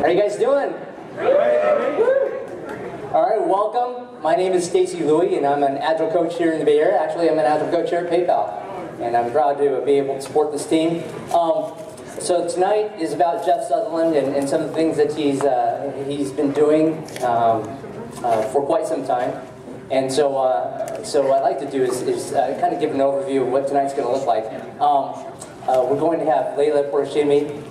How you guys doing? All right, welcome. My name is Stacy Louie, and I'm an Agile coach here in the Bay Area. Actually, I'm an Agile coach here at PayPal, and I'm proud to be able to support this team. So tonight is about Jeff Sutherland and some of the things that he's been doing for quite some time. And so what I'd like to do is kind of give an overview of what tonight's going to look like. We're going to have Leila Porashimi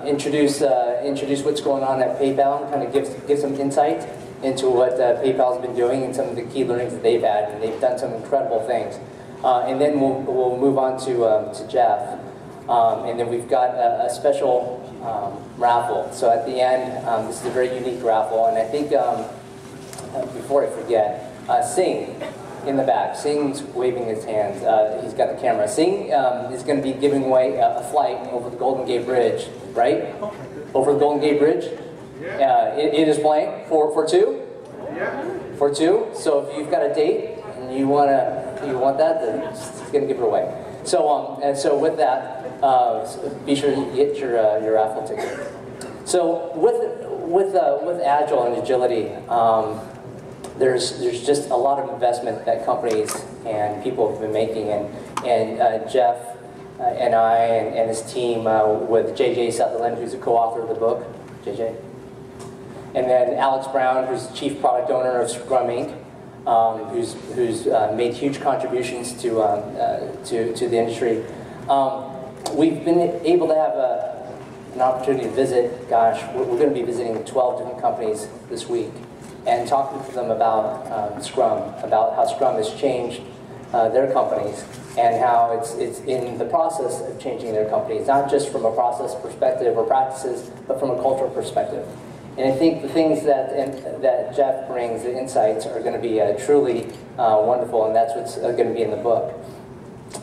introduce what's going on at PayPal and kind of give some insight into what PayPal's been doing and some of the key learnings that they've had, and they've done some incredible things. And then we'll move on to Jeff, and then we've got a special raffle. So at the end, this is a very unique raffle, and I think before I forget, Singh in the back. Singh's waving his hands. He's got the camera. Singh is going to be giving away a flight over the Golden Gate Bridge, right? Over the Golden Gate Bridge. It is playing for two. For two. So if you've got a date and you want that, then he's going to give it away. So so with that, be sure to get your raffle ticket. So with Agile and agility. There's just a lot of investment that companies and people have been making, and Jeff and I and his team with JJ Sutherland, who's a co-author of the book, JJ, and then Alex Brown, who's the chief product owner of Scrum Inc., who's made huge contributions to the industry. We've been able to have an opportunity to visit. Gosh, we're going to be visiting 12 different companies this week, and talking to them about Scrum, about how Scrum has changed their companies, and how it's in the process of changing their companies, not just from a process perspective or practices, but from a cultural perspective. And I think the things that Jeff brings, the insights, are going to be truly wonderful, and that's what's going to be in the book.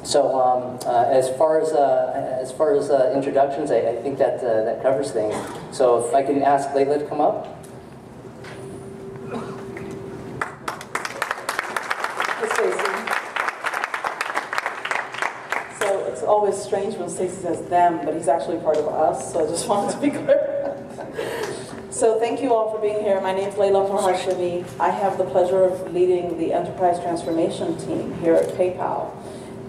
So as far as introductions, I think that covers things. So if I can ask Leila to come up. Always strange when Stacey says them, but he's actually part of us, so I just wanted to be clear. So thank you all for being here. My name is Leila Porashimi. I have the pleasure of leading the enterprise transformation team here at PayPal.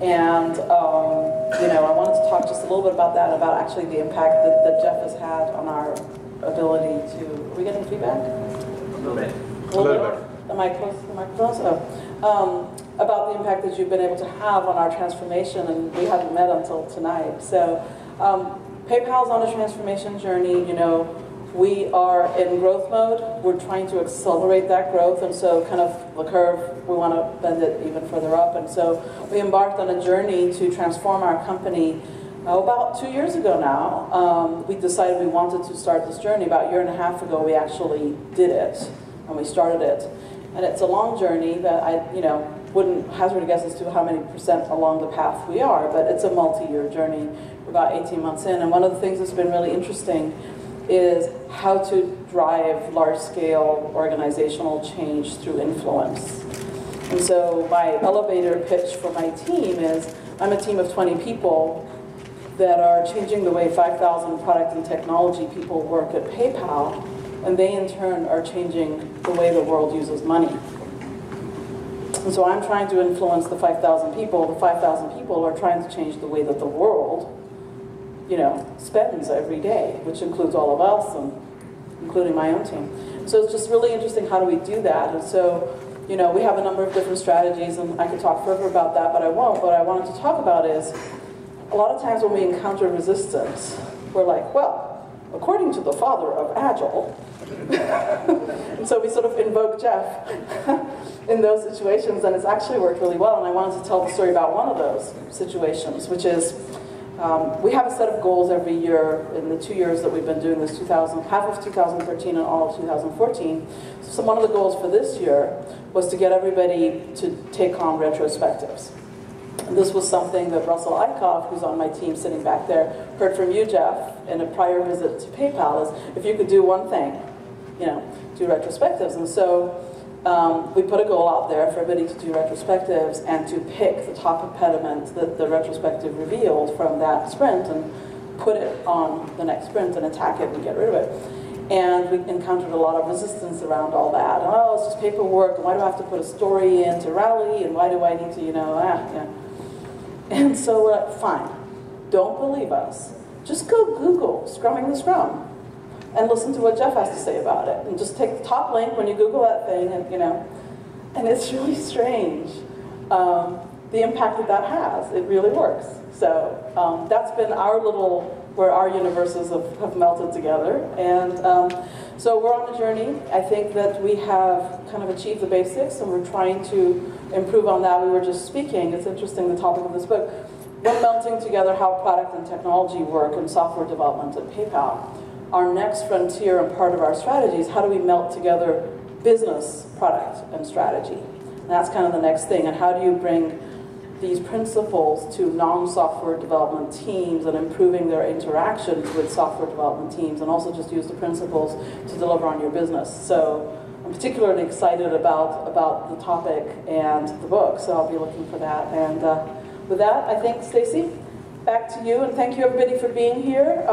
And I wanted to talk just a little bit about that, about actually the impact that Jeff has had on our ability to... Are we getting feedback? A little bit. A little bit. Am I close to the microphones? Oh. About the impact that you've been able to have on our transformation, and we haven't met until tonight. So PayPal's on a transformation journey. We are in growth mode. We're trying to accelerate that growth, and so kind of the curve, we want to bend it even further up. And so we embarked on a journey to transform our company about 2 years ago now. We decided we wanted to start this journey. About a year and a half ago, we actually did it, and we started it. And it's a long journey that I wouldn't hazard a guess as to how many percent along the path we are, but it's a multi-year journey. We're about 18 months in, and one of the things that's been really interesting is how to drive large-scale organizational change through influence. And so my elevator pitch for my team is, I'm a team of 20 people that are changing the way 5,000 product and technology people work at PayPal, and they in turn are changing the way the world uses money. And so I'm trying to influence the 5,000 people. The 5,000 people are trying to change the way that the world, spends every day, which includes all of us, and including my own team. So it's just really interesting, how do we do that? And so, we have a number of different strategies, and I could talk further about that, but I won't. What I wanted to talk about is, a lot of times when we encounter resistance, we're like, well, according to the father of Agile, and so we sort of invoke Jeff in those situations, and it's actually worked really well. And I wanted to tell the story about one of those situations, which is we have a set of goals every year in the 2 years that we've been doing this, half of 2013 and all of 2014. So one of the goals for this year was to get everybody to take on retrospectives. And this was something that Russell Eichhoff, who's on my team sitting back there, heard from you, Jeff, in a prior visit to PayPal, is if you could do one thing, do retrospectives. And so we put a goal out there for everybody to do retrospectives and to pick the top impediment that the retrospective revealed from that sprint and put it on the next sprint and attack it and get rid of it. And we encountered a lot of resistance around all that. Oh, it's just paperwork, and why do I have to put a story in to rally, and why do I need to, And so we're like, fine, don't believe us. Just go Google Scrumming the Scrum and listen to what Jeff has to say about it. And just take the top link when you Google that thing, and it's really strange, the impact that has. It really works. So that's been where our universes have melted together. And so we're on a journey. I think that we have kind of achieved the basics, and we're trying to improve on that. We were just speaking, it's interesting, the topic of this book, we're melting together how product and technology work and software development at PayPal. Our next frontier and part of our strategy is how do we melt together business, product, and strategy. And that's kind of the next thing. And how do you bring these principles to non-software development teams and improving their interactions with software development teams, and also just use the principles to deliver on your business. So I'm particularly excited about the topic and the book, so I'll be looking for that. And with that, I think, Stacy, back to you, and thank you everybody for being here.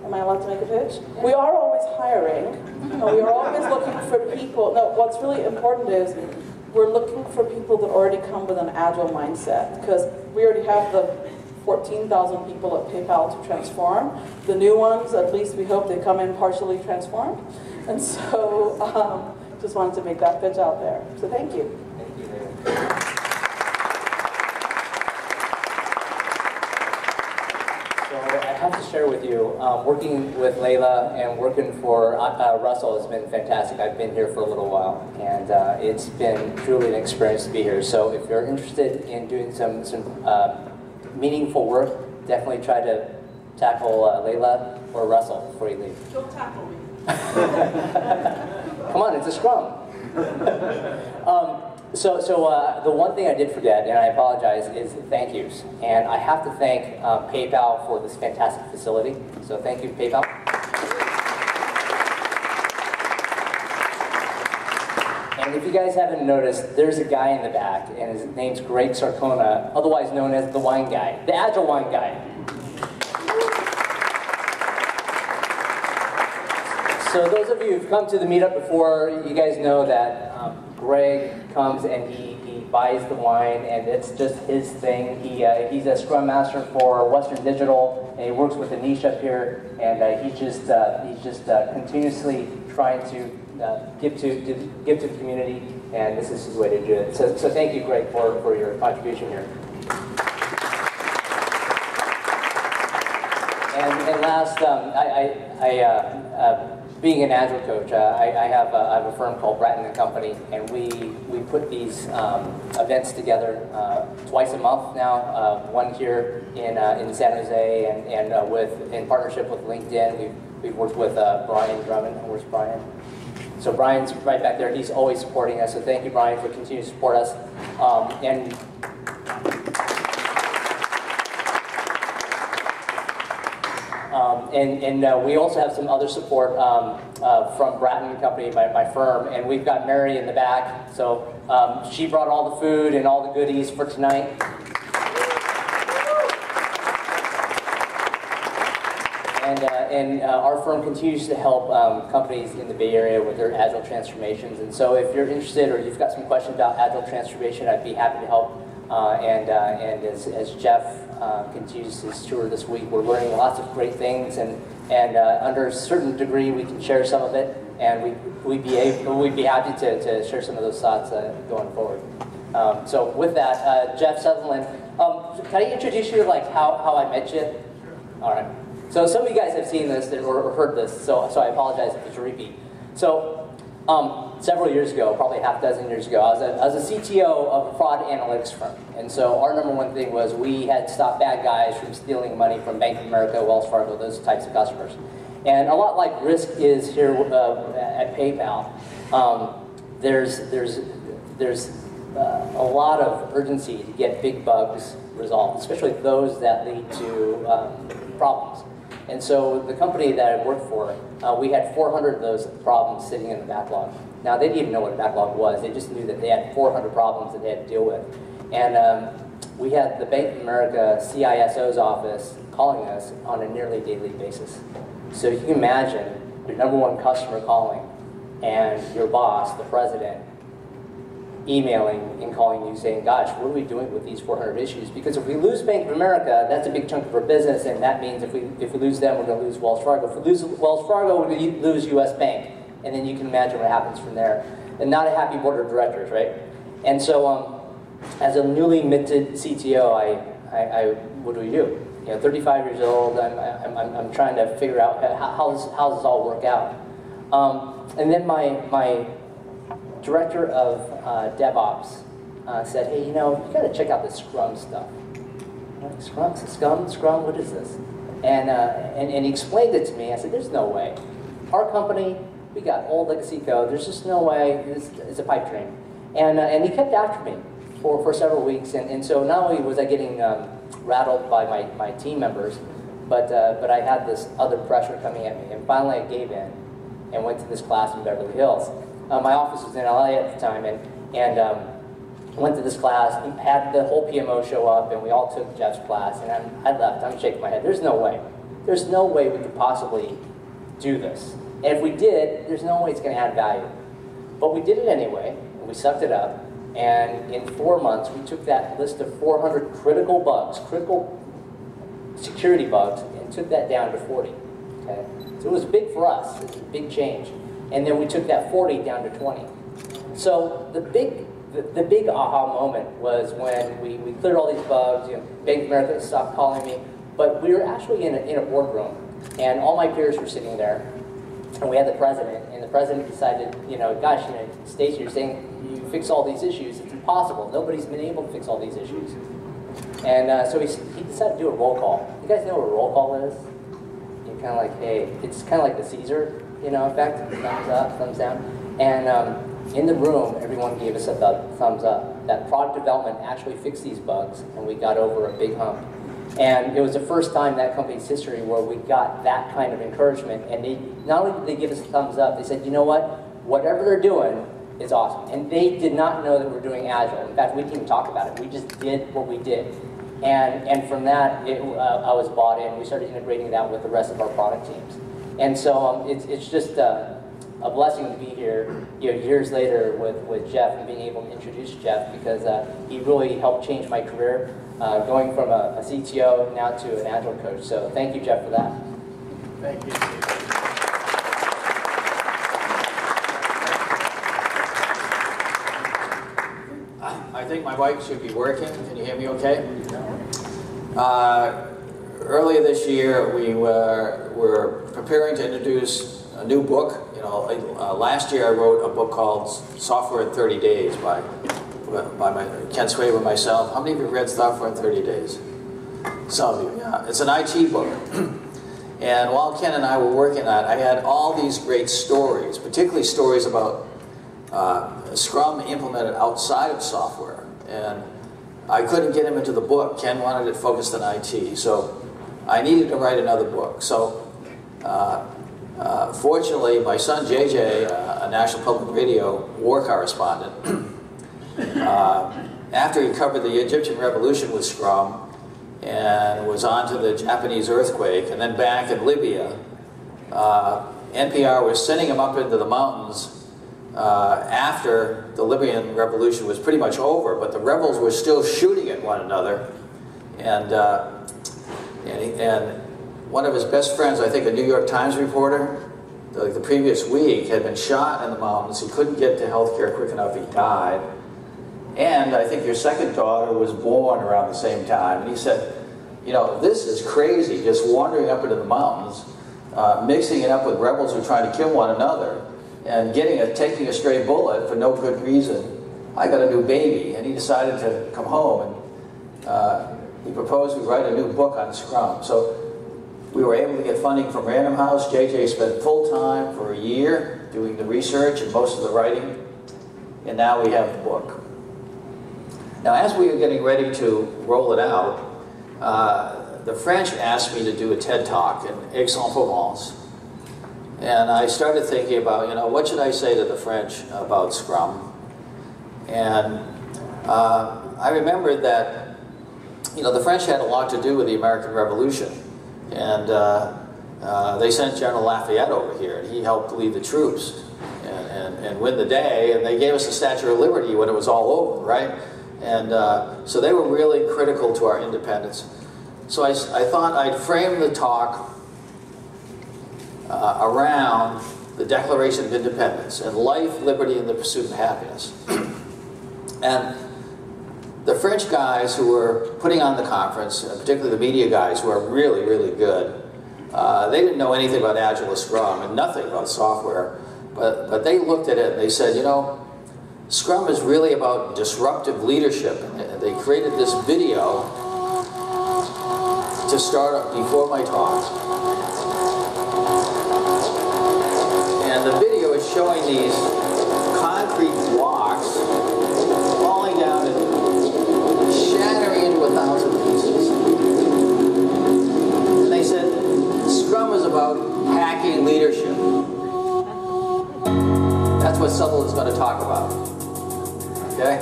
Am I allowed to make a pitch? We are always hiring, and we are always looking for people. No, what's really important is we're looking for people that already come with an agile mindset, because we already have the 14,000 people at PayPal to transform. The new ones, at least we hope they come in partially transformed. And so just wanted to make that pitch out there. So thank you. Thank you, Leila. So I have to share with you, working with Leila and working for Russell has been fantastic. I've been here for a little while, and it's been truly an experience to be here. So if you're interested in doing some meaningful work, definitely try to tackle Leila or Russell before you leave. Don't tackle me. Come on, it's a scrum. So the one thing I did forget, and I apologize, is thank yous. And I have to thank PayPal for this fantastic facility. So thank you, PayPal. And if you guys haven't noticed, there's a guy in the back, and his name's Greg Sarcona, otherwise known as the wine guy, the Agile wine guy. So those of you who've come to the meetup before, you guys know that Greg comes and he buys the wine, and it's just his thing. He's a Scrum Master for Western Digital, and he works with Anish up here, and he's just continuously trying to give to the community, and this is his way to do it. So thank you, Greg, for your contribution here. And last, being an Agile coach, I have a firm called Bratton & Company, and we put these events together twice a month now. One here in San Jose, and in partnership with LinkedIn. We've worked with Brian Drummond. Where's Brian? So Brian's right back there. He's always supporting us. So thank you, Brian, for continuing to support us. And we also have some other support from Bratton & Company, my firm, and we've got Mary in the back. So she brought all the food and all the goodies for tonight. And our firm continues to help companies in the Bay Area with their Agile transformations. And so if you're interested or you've got some questions about Agile transformation, I'd be happy to help. And as Jeff continues his tour this week, we're learning lots of great things, and under a certain degree we can share some of it, and we'd be happy to share some of those thoughts going forward. So with that, Jeff Sutherland, can I introduce you like how I met you? All right. So some of you guys have seen this or heard this, so I apologize if it's a repeat. So several years ago, probably a half dozen years ago, I was a CTO of a fraud analytics firm. And so our number one thing was we had to stop bad guys from stealing money from Bank of America, Wells Fargo, those types of customers. And a lot like risk is here at PayPal, there's a lot of urgency to get big bugs resolved, especially those that lead to problems. And so the company that I worked for, we had 400 of those problems sitting in the backlog. Now, they didn't even know what a backlog was. They just knew that they had 400 problems that they had to deal with. And we had the Bank of America CISO's office calling us on a nearly daily basis. So you can imagine your number one customer calling, and your boss, the president, emailing and calling you saying, gosh, what are we doing with these 400 issues? Because if we lose Bank of America, that's a big chunk of our business, and that means if we lose them, we're going to lose Wells Fargo. If we lose Wells Fargo, we're going to lose US Bank. And then you can imagine what happens from there. And not a happy board of directors, right? And so as a newly minted CTO, what do we do? 35 years old, I'm trying to figure out how does this all work out. And then my director of DevOps said, hey, you got to check out this Scrum stuff. I'm like, Scrum, what is this? And he explained it to me. I said, there's no way. Our company, we got old legacy code. There's just no way. It's a pipe dream. And he kept after me for several weeks. And so not only was I getting rattled by my team members, but I had this other pressure coming at me. And finally I gave in and went to this class in Beverly Hills. My office was in LA at the time, and went to this class, and had the whole PMO show up, and we all took Jeff's class, and I left. I'm shaking my head. There's no way. There's no way we could possibly do this. And if we did, there's no way it's going to add value. But we did it anyway, and we sucked it up, and in 4 months, we took that list of 400 critical bugs, critical security bugs, and took that down to 40. Okay? So it was big for us. It was a big change. And then we took that 40 down to 20. So the big aha moment was when we cleared all these bugs. Bank of America stopped calling me, but we were actually in a boardroom, and all my peers were sitting there, and we had the president, and the president decided, gosh, Stacey, you're saying you fix all these issues. It's impossible. Nobody's been able to fix all these issues. And so he decided to do a roll call. You guys know what a roll call is? You're kind of like, hey, it's kind of like the Caesar, effect, thumbs up, thumbs down. And in the room, everyone gave us a thumbs up. That product development actually fixed these bugs, and we got over a big hump. And it was the first time in that company's history where we got that kind of encouragement. And they not only did they give us a thumbs up, they said, you know what? Whatever they're doing is awesome. And they did not know that we're doing Agile. In fact, we didn't even talk about it. We just did what we did. And from that, I was bought in. We started integrating that with the rest of our product teams. And so it's just a blessing to be here, years later with Jeff and being able to introduce Jeff, because he really helped change my career, going from a CTO now to an Agile coach. So thank you, Jeff, for that. Thank you. I think my mic should be working. Can you hear me okay? Earlier this year, we were preparing to introduce a new book. Last year I wrote a book called Software in 30 Days by Ken Swaber and myself. How many of you have read Software in 30 Days? Some of you, yeah. It's an IT book. And while Ken and I were working on it, I had all these great stories, particularly stories about Scrum implemented outside of software. And I couldn't get him into the book. Ken wanted it focused on IT. So I needed to write another book. So fortunately, my son JJ, a National Public Radio war correspondent, after he covered the Egyptian Revolution with Scrum and was on to the Japanese earthquake and then back in Libya, NPR was sending him up into the mountains after the Libyan revolution was pretty much over, but the rebels were still shooting at one another. And one of his best friends, I think a New York Times reporter, the previous week had been shot in the mountains. He couldn't get to health care quick enough. He died. And I think your second daughter was born around the same time. And he said, this is crazy, just wandering up into the mountains, mixing it up with rebels who are trying to kill one another, and taking a stray bullet for no good reason. I got a new baby, and he decided to come home, and he proposed we write a new book on Scrum. So we were able to get funding from Random House. JJ spent full time for a year doing the research and most of the writing, and now we have the book. Now, as we were getting ready to roll it out, the French asked me to do a TED Talk in Aix-en-Provence. And I started thinking about, what should I say to the French about Scrum? And I remembered that, the French had a lot to do with the American Revolution. And they sent General Lafayette over here, and he helped lead the troops and win the day, and they gave us the Statue of Liberty when it was all over, right? And so they were really critical to our independence. So I thought I'd frame the talk around the Declaration of Independence and life, liberty, and the pursuit of happiness. And the French guys who were putting on the conference, particularly the media guys who are really, really good, they didn't know anything about Agile or Scrum and nothing about software, but they looked at it and they said, you know, Scrum is really about disruptive leadership. And they created this video to start up before my talk. And the video is showing these concrete blocks falling down and shattering into 1,000 pieces. And they said, Scrum is about hacking leadership. That's what Sutherland's going to talk about. Okay?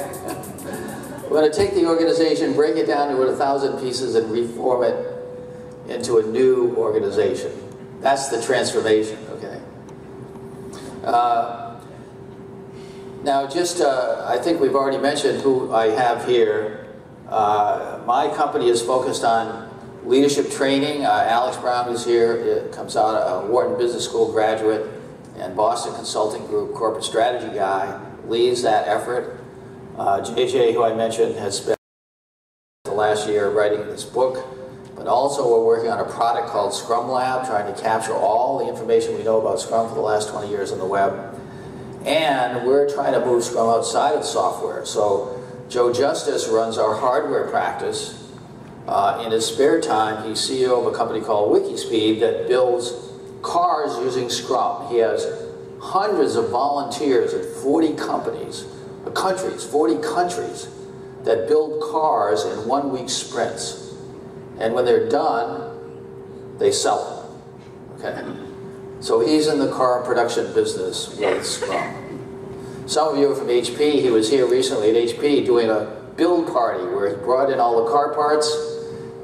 We're going to take the organization, break it down to 1,000 pieces, and reform it into a new organization. That's the transformation, okay? Now, just, I think we've already mentioned who I have here. My company is focused on leadership training. Alex Brown, who's here, comes out a Wharton Business School graduate and Boston Consulting Group corporate strategy guy, leads that effort. JJ, who I mentioned, has spent the last year writing this book, but also we're working on a product called Scrum Lab, trying to capture all the information we know about Scrum for the last 20 years on the web. And we're trying to move Scrum outside of software. So Joe Justice runs our hardware practice. In his spare time, he's CEO of a company called Wikispeed that builds cars using Scrum. He has hundreds of volunteers at 40 countries, 40 countries, that build cars in 1 week sprints. And when they're done, they sell them. Okay? So he's in the car production business with Scrum. Some of you are from HP. He was here recently at HP doing a build party where he brought in all the car parts.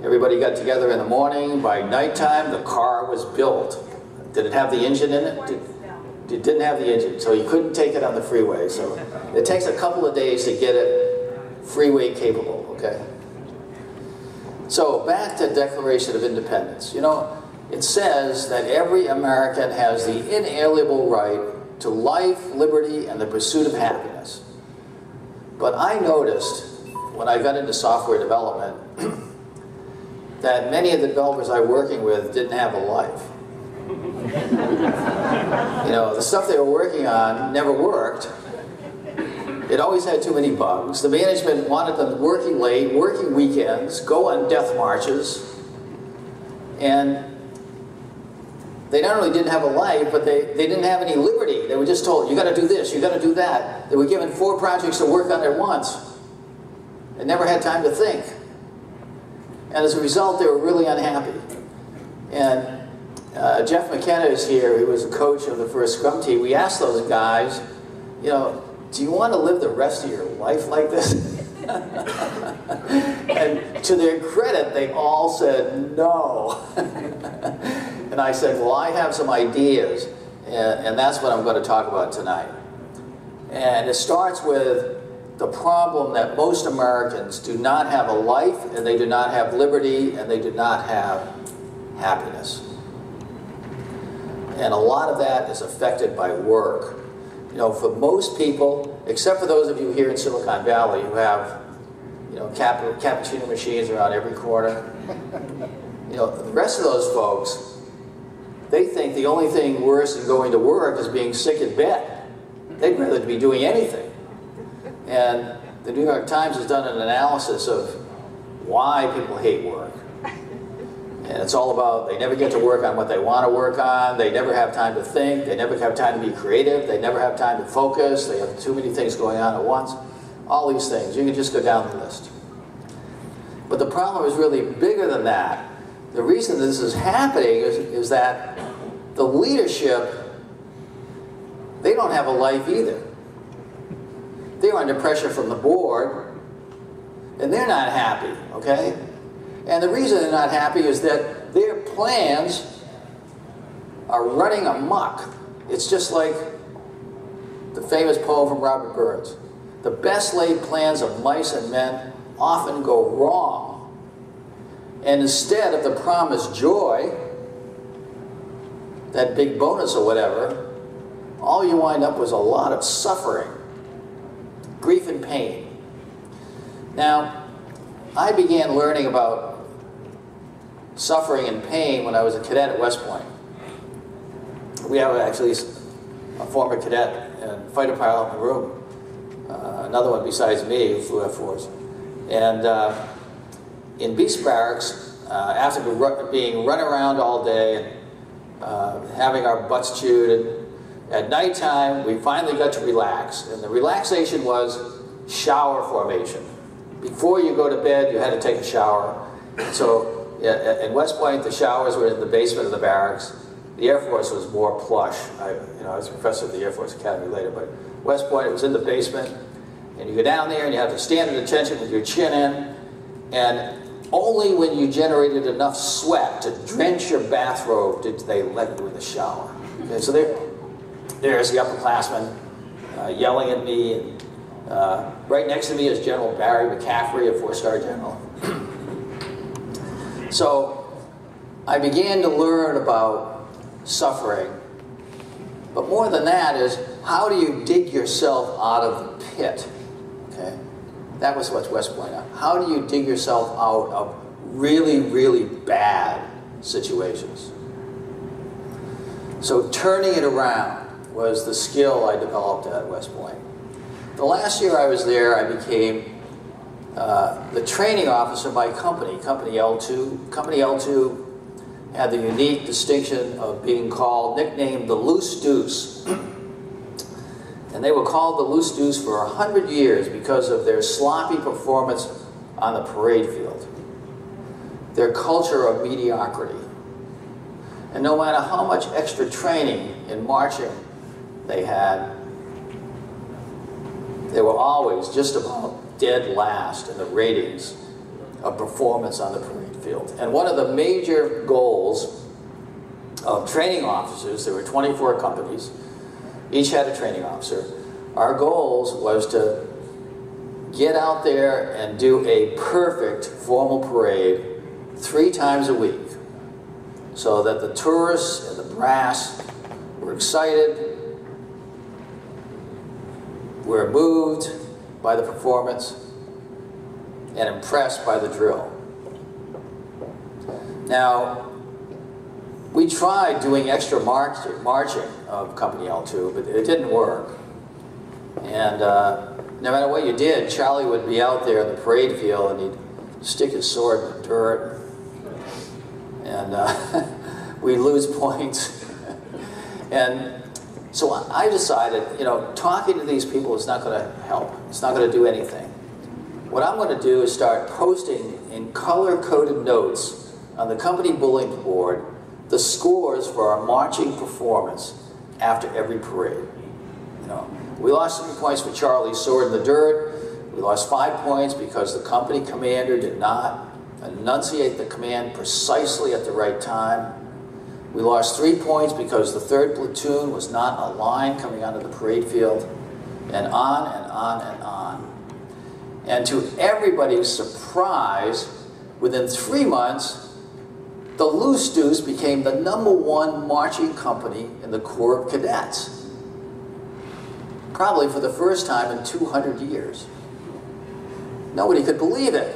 Everybody got together in the morning. By nighttime, the car was built. Did it have the engine in it? It didn't have the engine, so you couldn't take it on the freeway. So it takes a couple of days to get it freeway capable, okay? So back to Declaration of Independence. You know, it says that every American has the inalienable right to life, liberty, and the pursuit of happiness. But I noticed when I got into software development that many of the developers I was working with didn't have a life. You know, the stuff they were working on never worked. It always had too many bugs. The management wanted them working late, working weekends, go on death marches. And they not only didn't have a life, but they didn't have any liberty. They were just told, you got to do this, you got to do that. They were given 4 projects to work on at once and never had time to think. And as a result, they were really unhappy. And Jeff McKenna is here, who was the coach of the first Scrum team. We asked those guys, you know, do you want to live the rest of your life like this? And to their credit, they all said no. And I said, well, I have some ideas, and that's what I'm going to talk about tonight. And it starts with the problem that most Americans do not have a life, and they do not have liberty, and they do not have happiness. And a lot of that is affected by work. You know, for most people, except for those of you here in Silicon Valley who have, you know, cappuccino machines around every corner, you know, the rest of those folks, they think the only thing worse than going to work is being sick in bed. They'd rather be doing anything. And the New York Times has done an analysis of why people hate work. And it's all about they never get to work on what they want to work on, they never have time to think, they never have time to be creative, they never have time to focus, they have too many things going on at once. All these things, you can just go down the list. But the problem is really bigger than that. The reason this is happening is that the leadership, they don't have a life either. They're under pressure from the board, and they're not happy, okay? And the reason they're not happy is that their plans are running amok. It's just like the famous poem from Robert Burns. The best laid plans of mice and men often go wrong. And instead of the promised joy, that big bonus or whatever, all you wind up with a lot of suffering, grief and pain. Now, I began learning about suffering and pain when I was a cadet at West Point. We have actually a former cadet and fighter pilot in the room, another one besides me who flew F-4s. And in Beast Barracks, after being run around all day and having our butts chewed, and at nighttime we finally got to relax. And the relaxation was shower formation. Before you go to bed, you had to take a shower. So at West Point, the showers were in the basement of the barracks. The Air Force was more plush. I was a professor at the Air Force Academy later, but West Point, it was in the basement. And you go down there and you have to stand at attention with your chin in. And only when you generated enough sweat to drench your bathrobe did they let you in the shower. Okay, so there's the upperclassman yelling at me. And, right next to me is General Barry McCaffrey, a 4-star general. So I began to learn about suffering. But more than that is, how do you dig yourself out of the pit? Okay? That was what's West Point. How do you dig yourself out of really, really bad situations? So turning it around was the skill I developed at West Point. The last year I was there, I became the training officer of my company, Company L2. Company L2 had the unique distinction of being nicknamed the Loose Deuce. And they were called the Loose Deuce for 100 years because of their sloppy performance on the parade field, their culture of mediocrity. And no matter how much extra training in marching they had, they were always just about dead last in the ratings of performance on the parade field. And one of the major goals of training officers, there were 24 companies, each had a training officer. Our goals was to get out there and do a perfect formal parade 3 times a week, so that the tourists and the brass were excited, were moved by the performance, and impressed by the drill. Now, we tried doing extra marching of Company L2, but it didn't work. And no matter what you did, Charlie would be out there in the parade field and he'd stick his sword in the dirt. And we'd lose points. And so I decided, talking to these people is not going to help. It's not going to do anything. What I'm going to do is start posting in color-coded notes on the company bulletin board the scores for our marching performance after every parade. We lost 3 points for Charlie's sword in the dirt. We lost 5 points because the company commander did not enunciate the command precisely at the right time. We lost 3 points because the 3rd platoon was not in a line coming onto the parade field, and on and on and on. And to everybody's surprise, within 3 months, the Loose Deuce became the #1 marching company in the Corps of Cadets. Probably for the first time in 200 years. Nobody could believe it.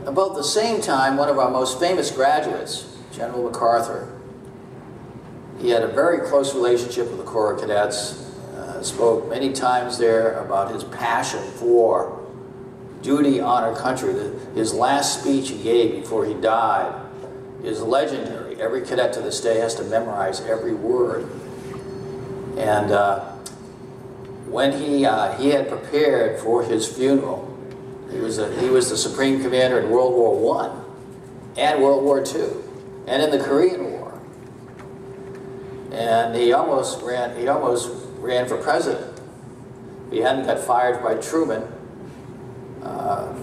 About the same time, one of our most famous graduates, General MacArthur, he had a very close relationship with the Corps of Cadets, spoke many times there about his passion for duty, honor, country. His last speech he gave before he died is legendary. Every cadet to this day has to memorize every word. And when he had prepared for his funeral, he was the Supreme Commander in World War I and World War II and in the Korean War. And he almost ran for president. If he hadn't got fired by Truman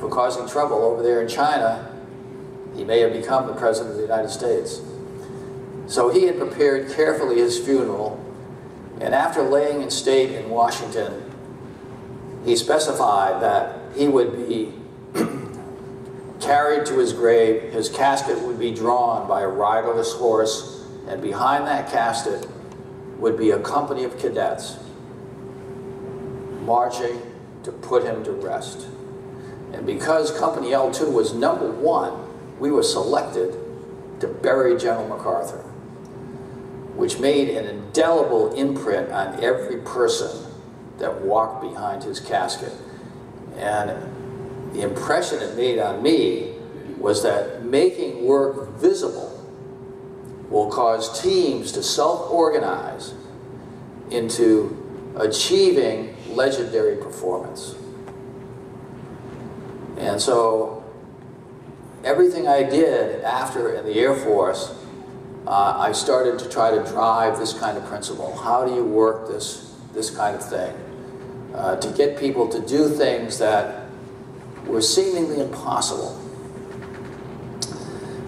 for causing trouble over there in China, he may have become the President of the United States. So he had prepared carefully his funeral, and after laying in state in Washington, he specified that he would be carried to his grave, his casket would be drawn by a riderless horse, and behind that casket would be a company of cadets marching to put him to rest. And because Company L2 was #1, we were selected to bury General MacArthur, which made an indelible imprint on every person that walked behind his casket. And the impression it made on me was that making work visible will cause teams to self-organize into achieving legendary performance. And so everything I did after in the Air Force, I started to try to drive this kind of principle. How do you work this kind of thing? To get people to do things that were seemingly impossible.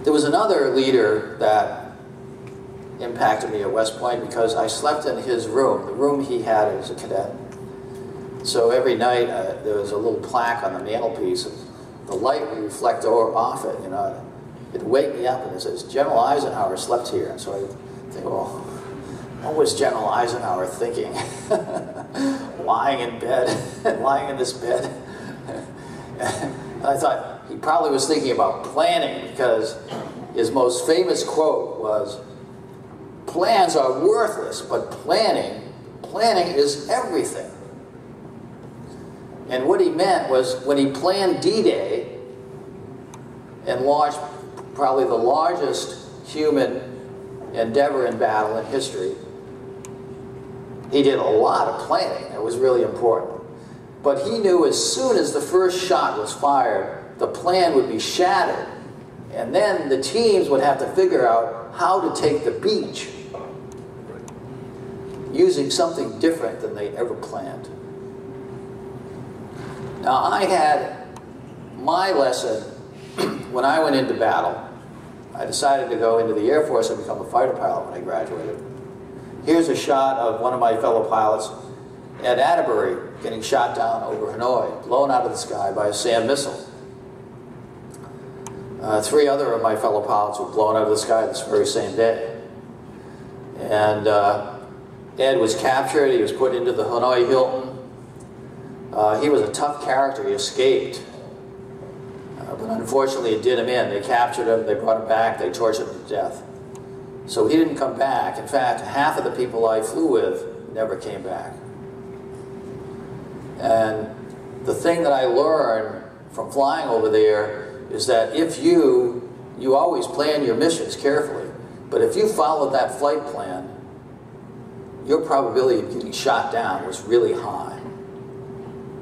There was another leader that impacted me at West Point because I slept in his room, the room he had as a cadet. So every night there was a little plaque on the mantelpiece, and the light would reflect off it, you know. It'd wake me up and it says, General Eisenhower slept here. And so I think, well, what was General Eisenhower thinking? Lying in bed, lying in this bed. And I thought he probably was thinking about planning, because his most famous quote was, plans are worthless, but planning is everything. And what he meant was when he planned D-Day and launched probably the largest human endeavor in battle in history, he did a lot of planning. It was really important. But he knew as soon as the first shot was fired, the plan would be shattered. And then the teams would have to figure out how to take the beach using something different than they ever planned. Now, I had my lesson when I went into battle. I decided to go into the Air Force and become a fighter pilot when I graduated. Here's a shot of one of my fellow pilots at Atterbury getting shot down over Hanoi, blown out of the sky by a SAM missile. 3 other of my fellow pilots were blown out of the sky this very same day. And Ed was captured. He was put into the Hanoi Hilton. He was a tough character. He escaped. But unfortunately, it did him in. They captured him. They brought him back. They tortured him to death. So he didn't come back. In fact, half of the people I flew with never came back. And the thing that I learned from flying over there is that if you always plan your missions carefully, but if you followed that flight plan, your probability of getting shot down was really high.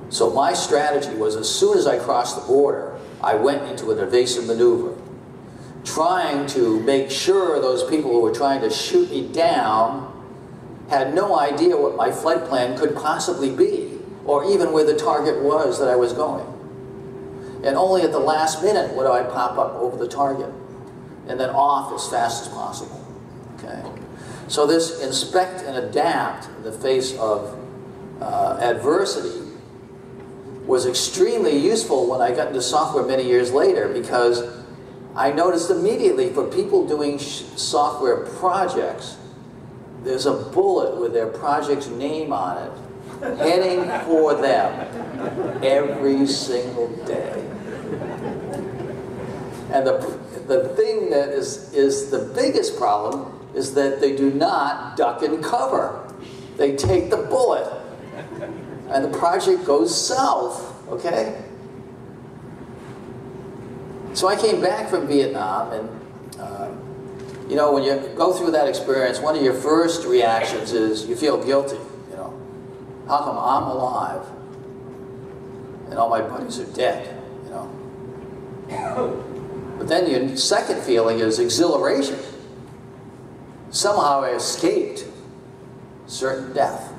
So my strategy was, as soon as I crossed the border, I went into an evasive maneuver, trying to make sure those people who were trying to shoot me down had no idea what my flight plan could possibly be, or even where the target was that I was going. And only at the last minute would I pop up over the target, and then off as fast as possible. Okay? So this inspect and adapt in the face of adversity was extremely useful when I got into software many years later, because I noticed immediately for people doing software projects, there's a bullet with their project's name on it, heading for them every single day. And the thing that is the biggest problem is that they do not duck and cover. They take the bullet, and the project goes south, okay? So I came back from Vietnam, and you know, when you go through that experience, one of your first reactions is you feel guilty, you know. How come I'm alive and all my buddies are dead, you know? But then your second feeling is exhilaration. Somehow I escaped certain death.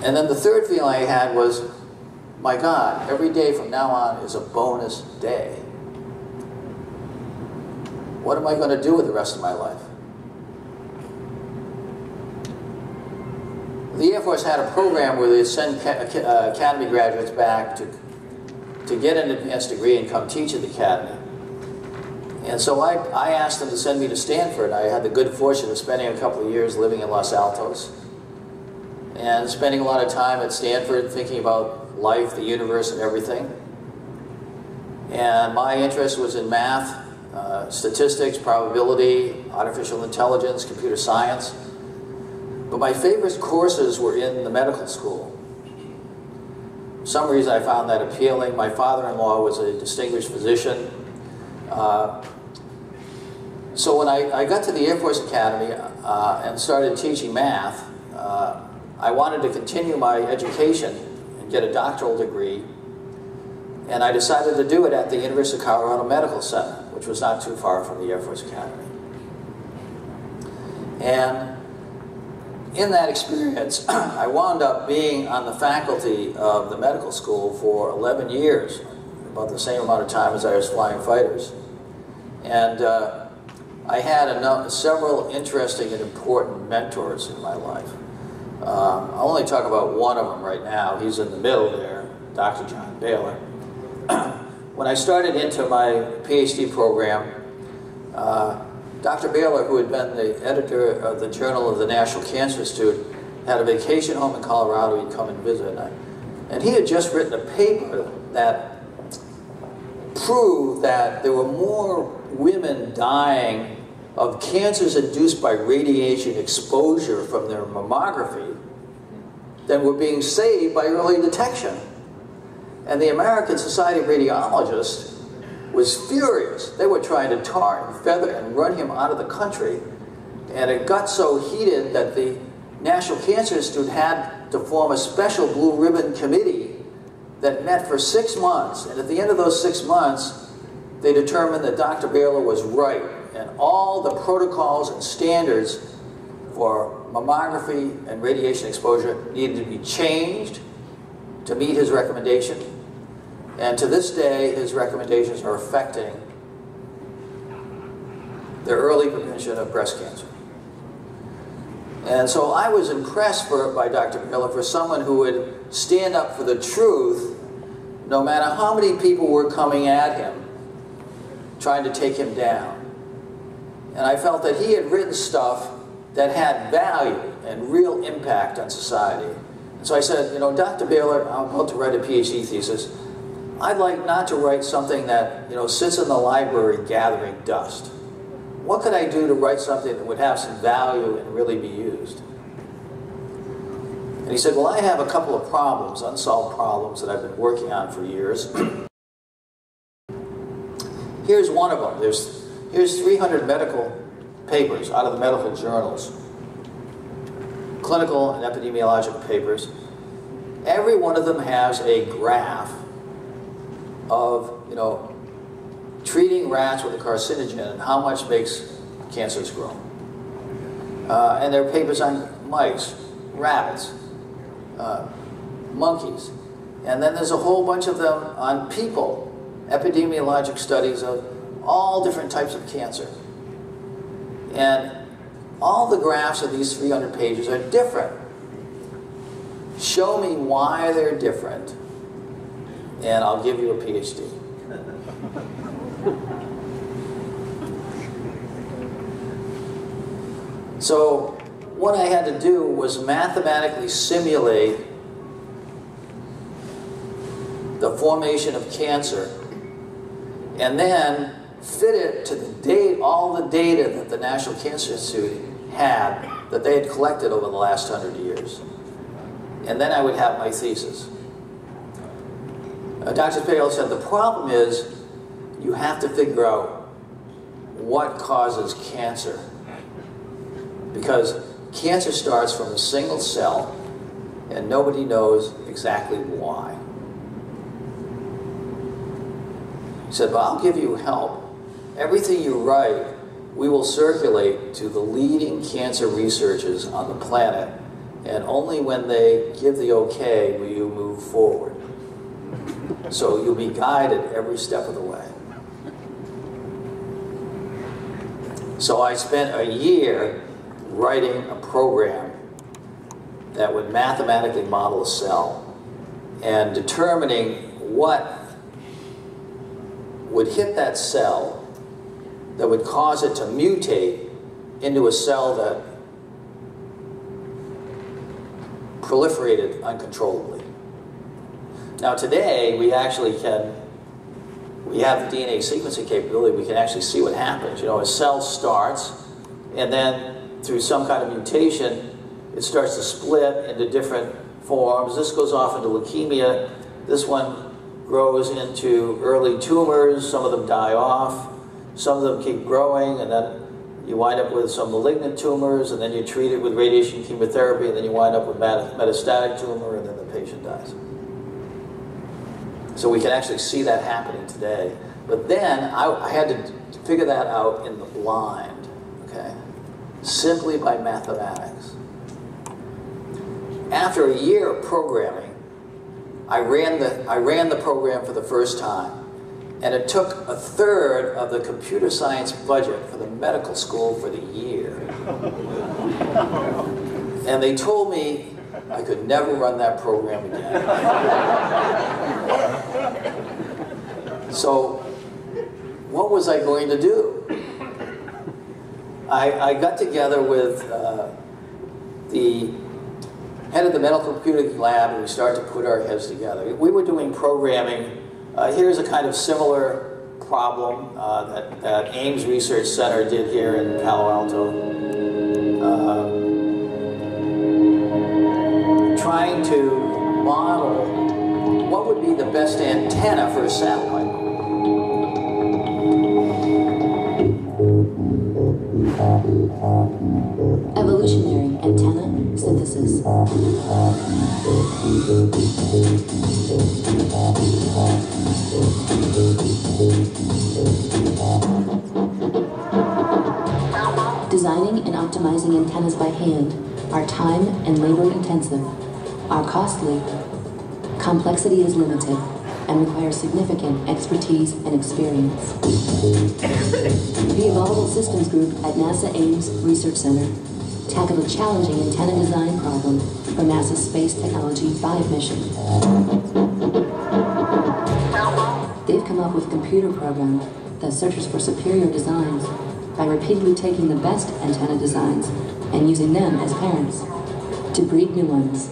And then the third feeling I had was, my God, every day from now on is a bonus day. what am I going to do with the rest of my life? The Air Force had a program where they'd send academy graduates back to get an advanced degree and come teach at the academy. And so I asked them to send me to Stanford. I had the good fortune of spending a couple of years living in Los Altos and spending a lot of time at Stanford thinking about life, the universe, and everything. And my interest was in math, statistics, probability, artificial intelligence, computer science. But my favorite courses were in the medical school. For some reason I found that appealing. My father-in-law was a distinguished physician. So when I got to the Air Force Academy and started teaching math, I wanted to continue my education and get a doctoral degree. And I decided to do it at the University of Colorado Medical Center, which was not too far from the Air Force Academy. And in that experience, I wound up being on the faculty of the medical school for 11 years, about the same amount of time as I was flying fighters. And I had several interesting and important mentors in my life. I'll only talk about one of them right now. He's in the middle there, Dr. John Baylor. When I started into my PhD program, Dr. Baylor, who had been the editor of the Journal of the National Cancer Institute, had a vacation home in Colorado. He'd come and visit. And he had just written a paper that proved that there were more women dying of cancers induced by radiation exposure from their mammography than were being saved by early detection. And the American Society of Radiologists was furious. They were trying to tar and feather and run him out of the country. And it got so heated that the National Cancer Institute had to form a special blue ribbon committee that met for 6 months. And at the end of those 6 months, they determined that Dr. Baylor was right. And all the protocols and standards for mammography and radiation exposure needed to be changed to meet his recommendation. And to this day, his recommendations are affecting the early prevention of breast cancer. And so I was impressed by Dr. Baylor for someone who would stand up for the truth no matter how many people were coming at him, trying to take him down. And I felt that he had written stuff that had value and real impact on society. And so I said, you know, Dr. Baylor, I'm about to write a PhD thesis. I'd like not to write something that, you know, sits in the library gathering dust. What could I do to write something that would have some value and really be used? And he said, well, I have a couple of problems, unsolved problems that I've been working on for years. Here's one of them. Here's 300 medical papers out of the medical journals, clinical and epidemiological papers. Every one of them has a graph of, you know, treating rats with a carcinogen and how much makes cancers grow. And there are papers on mice, rabbits, monkeys. And then there's a whole bunch of them on people, epidemiologic studies of all different types of cancer. And all the graphs of these 300 pages are different. Show me why they're different, and I'll give you a PhD. So what I had to do was mathematically simulate the formation of cancer and then fit it to the date, all the data that the National Cancer Institute had that they had collected over the last 100 years. And then I would have my thesis. Dr. Baylor said, the problem is you have to figure out what causes cancer. Because cancer starts from a single cell and nobody knows exactly why. He said, well, I'll give you help. Everything you write, we will circulate to the leading cancer researchers on the planet, and only when they give the okay will you move forward. So you'll be guided every step of the way. So I spent a year writing a program that would mathematically model a cell and determining what would hit that cell that would cause it to mutate into a cell that proliferated uncontrollably. Now today, we have the DNA sequencing capability. We can actually see what happens. You know, a cell starts, and then through some kind of mutation, it starts to split into different forms. This goes off into leukemia. This one grows into early tumors. Some of them die off. Some of them keep growing, and then you wind up with some malignant tumors, and then you treat it with radiation chemotherapy, and then you wind up with metastatic tumor, and then the patient dies. So we can actually see that happening today. But then I had to figure that out in the blind, okay? Simply by mathematics. After a year of programming, I ran the program for the first time, and it took a third of the computer science budget for the medical school for the year. And they told me I could never run that program again. So, what was I going to do? I got together with the head of the medical computing lab, and we started to put our heads together. We were doing programming. Here's a kind of similar problem that Ames Research Center did here in Palo Alto. Trying to model what would be the best antenna for a satellite. Evolutionary antenna synthesis. Designing and optimizing antennas by hand are time and labor intensive, are costly, complexity is limited, and requires significant expertise and experience. The Evolvable Systems Group at NASA Ames Research Center tackled a challenging antenna design problem for NASA's Space Technology 5 mission. They've come up with a computer program that searches for superior designs by repeatedly taking the best antenna designs and using them as parents to breed new ones.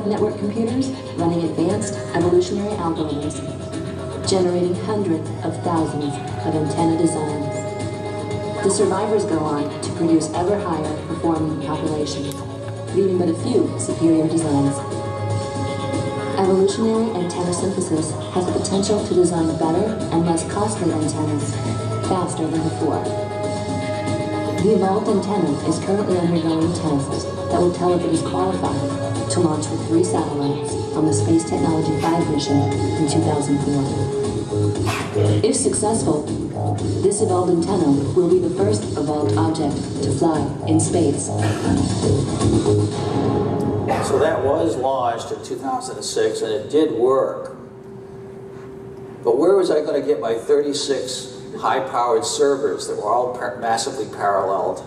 Network computers running advanced evolutionary algorithms, generating hundreds of thousands of antenna designs. The survivors go on to produce ever higher performing populations, leaving but a few superior designs. Evolutionary antenna synthesis has the potential to design better and less costly antennas faster than before. The evolved antenna is currently undergoing tests that will tell if it is qualified to launch with 3 satellites on the Space Technology 5 mission in 2004. If successful, this evolved antenna will be the first evolved object to fly in space. So that was launched in 2006, and it did work. But where was I going to get my 36 high-powered servers that were all massively paralleled?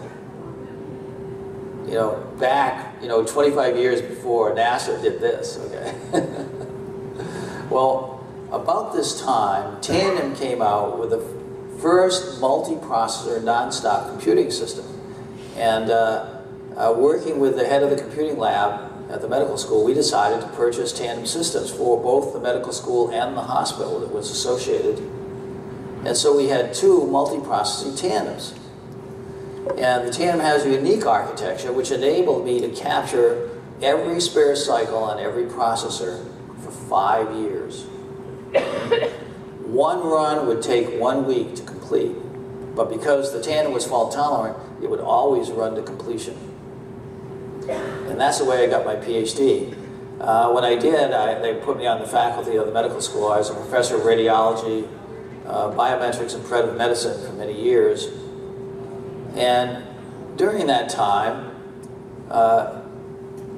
You know, back, 25 years before NASA did this, okay? Well, about this time, Tandem came out with the first multi-processor non-stop computing system. And working with the head of the computing lab at the medical school, we decided to purchase Tandem systems for both the medical school and the hospital that was associated. And so we had 2 multi-processing tandems. And the tandem has a unique architecture which enabled me to capture every spare cycle on every processor for 5 years. One run would take 1 week to complete, but because the tandem was fault tolerant, it would always run to completion. And that's the way I got my PhD. When I did, they put me on the faculty of the medical school. I was a professor of radiology, biometrics, and preventive medicine for many years. And during that time,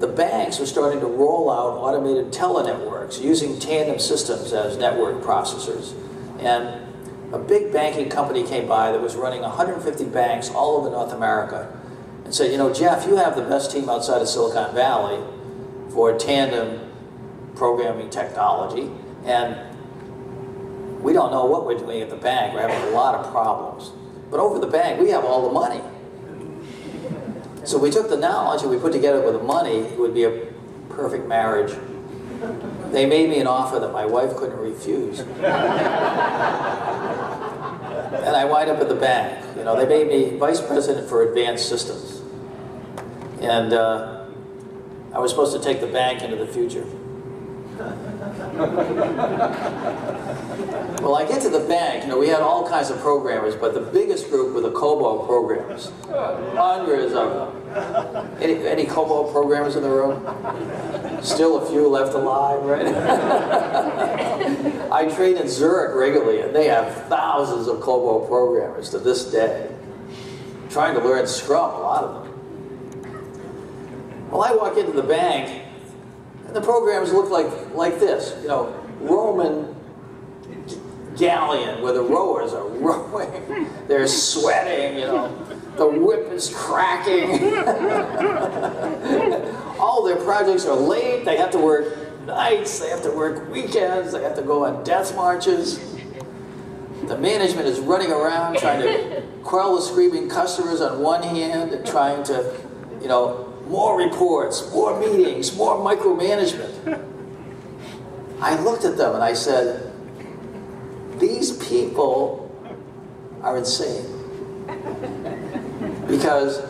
the banks were starting to roll out automated telenetworks using tandem systems as network processors. And a big banking company came by that was running 150 banks all over North America and said, you know, Jeff, you have the best team outside of Silicon Valley for tandem programming technology, and we don't know what we're doing at the bank. We're having a lot of problems. But over the bank, we have all the money. So we took the knowledge and we put together with the money. It would be a perfect marriage. They made me an offer that my wife couldn't refuse. And I wind up at the bank. You know, they made me vice president for advanced systems. And I was supposed to take the bank into the future. Well, I get to the bank, you know, we had all kinds of programmers, but the biggest group were the COBOL programmers. Hundreds of them. Any COBOL programmers in the room? Still a few left alive, right? I train in Zurich regularly, and they have thousands of COBOL programmers to this day. Trying to learn Scrum, a lot of them. Well, I walk into the bank, and the programs look like this, you know, Roman galleon where the rowers are rowing. They're sweating, you know, the whip is cracking. All their projects are late. They have to work nights, they have to work weekends, they have to go on death marches. The management is running around trying to quell the screaming customers on one hand and trying to, you know, more reports, more meetings, more micromanagement. I looked at them and I said, these people are insane. Because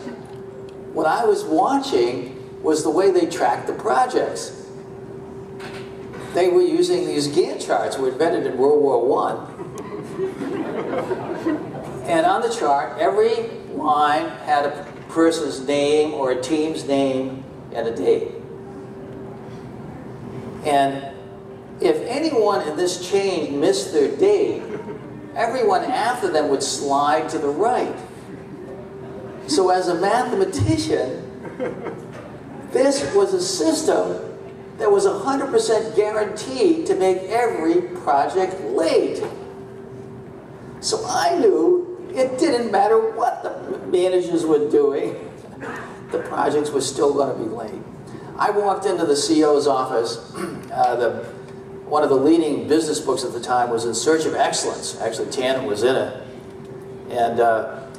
what I was watching was the way they tracked the projects. They were using these Gantt charts, were invented in World War I. And on the chart, every line had a person's name or a team's name and a date. And if anyone in this chain missed their date, everyone after them would slide to the right. So as a mathematician, this was a system that was 100% guaranteed to make every project late. So I knew it didn't matter what the managers were doing, the projects were still going to be late. I walked into the CEO's office. One of the leading business books at the time was In Search of Excellence. Actually, Tandem was in it. And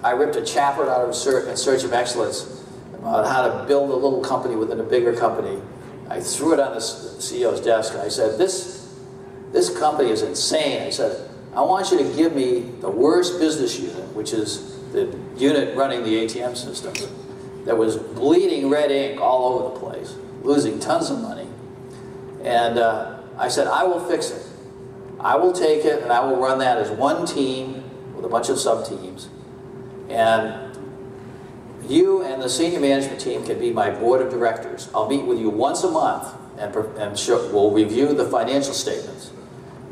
I ripped a chapter out of In Search of Excellence about how to build a little company within a bigger company. I threw it on the CEO's desk and I said, this company is insane. I said, I want you to give me the worst business unit, which is the unit running the ATM systems, that was bleeding red ink all over the place, losing tons of money. And I said, I will fix it. I will take it and I will run that as one team with a bunch of sub-teams. And you and the senior management team can be my board of directors. I'll meet with you once a month and we'll review the financial statements.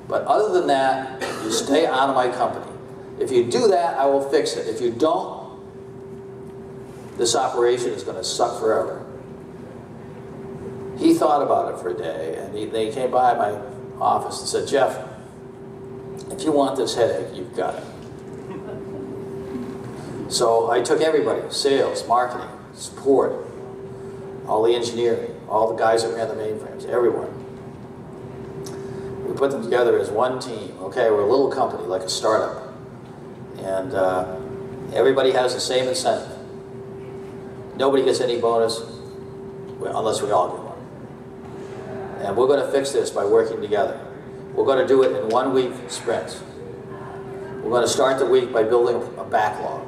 But other than that, you stay out of my company. If you do that, I will fix it. If you don't, this operation is going to suck forever. He thought about it for a day, and they came by my office and said, Jeff, if you want this headache, you've got it. So I took everybody, sales, marketing, support, all the engineering, all the guys that ran the mainframes, everyone. We put them together as one team. Okay, we're a little company, like a startup. And everybody has the same incentive. Nobody gets any bonus, unless we all get one. And we're going to fix this by working together. We're going to do it in 1 week sprints. We're going to start the week by building a backlog.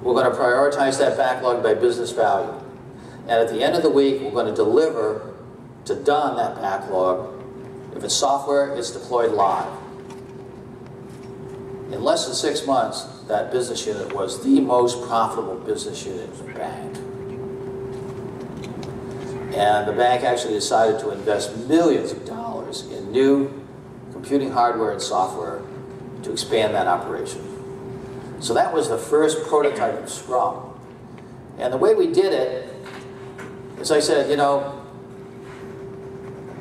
We're going to prioritize that backlog by business value. And at the end of the week, we're going to deliver to done that backlog. If it's software, it's deployed live. In less than 6 months, that business unit was the most profitable business unit in the bank. And the bank actually decided to invest millions of dollars in new computing hardware and software to expand that operation. So that was the first prototype of Scrum. And the way we did it As I said, you know,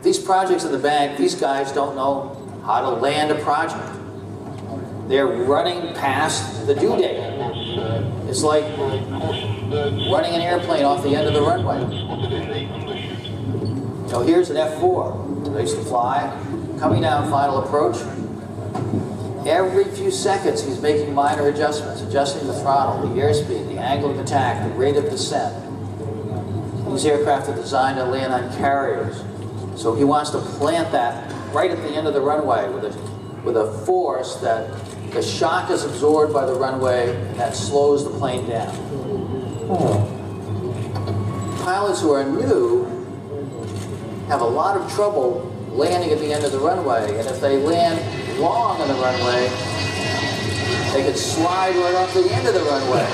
these projects in the bank, these guys don't know how to land a project. They're running past the due date. It's like running an airplane off the end of the runway. So here's an F4. I used to fly. Coming down final approach. Every few seconds he's making minor adjustments, adjusting the throttle, the airspeed, the angle of attack, the rate of descent. These aircraft are designed to land on carriers. So he wants to plant that right at the end of the runway with a force that the shock is absorbed by the runway and that slows the plane down. Pilots who are new have a lot of trouble landing at the end of the runway, and if they land long on the runway, they could slide right off the end of the runway.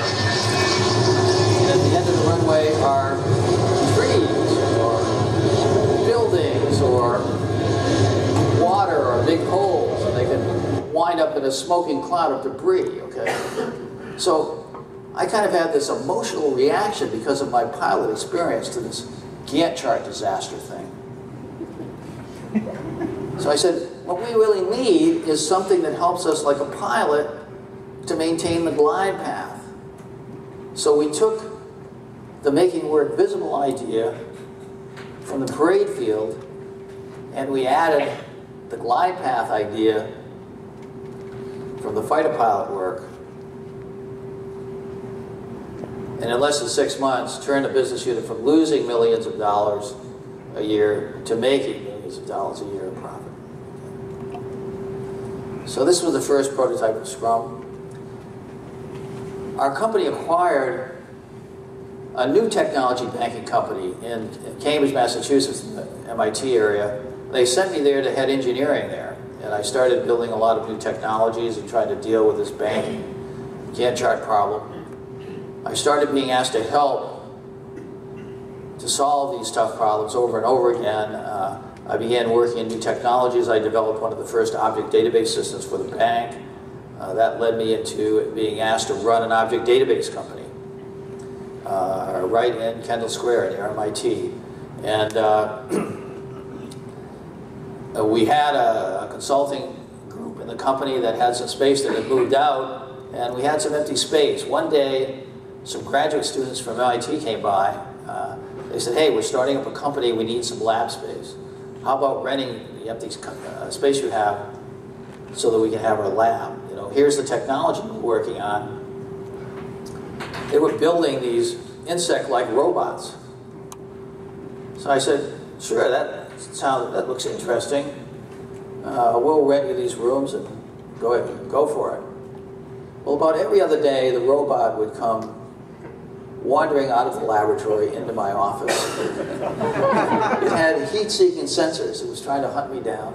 And at the end of the runway are trees, or buildings, or water, or big holes, and they can wind up in a smoking cloud of debris, okay? So I kind of had this emotional reaction because of my pilot experience to this Gantt chart disaster thing. So I said, what we really need is something that helps us, like a pilot, to maintain the glide path. So we took the making work visible idea from the parade field, and we added the glide path idea from the fighter pilot work. And in less than 6 months, turned the business unit from losing millions of dollars a year to making millions of dollars a year in profit. So this was the first prototype of Scrum. Our company acquired a new technology banking company in Cambridge, Massachusetts, in the MIT area. They sent me there to head engineering there. And I started building a lot of new technologies and trying to deal with this banking Gantt chart problem. I started being asked to help to solve these tough problems over and over again. I began working in new technologies. I developed one of the first object database systems for the bank. That led me into being asked to run an object database company right in Kendall Square near MIT. And we had a consulting group in the company that had some space that had moved out, and we had some empty space. One day, some graduate students from MIT came by. They said, hey, we're starting up a company, we need some lab space. How about renting the empty space you have so that we can have our lab? You know, here's the technology we're working on. They were building these insect-like robots. So I said, sure, that looks interesting. We'll rent you these rooms and go for it. Well, about every other day, the robot would come wandering out of the laboratory into my office. It had heat-seeking sensors. It was trying to hunt me down.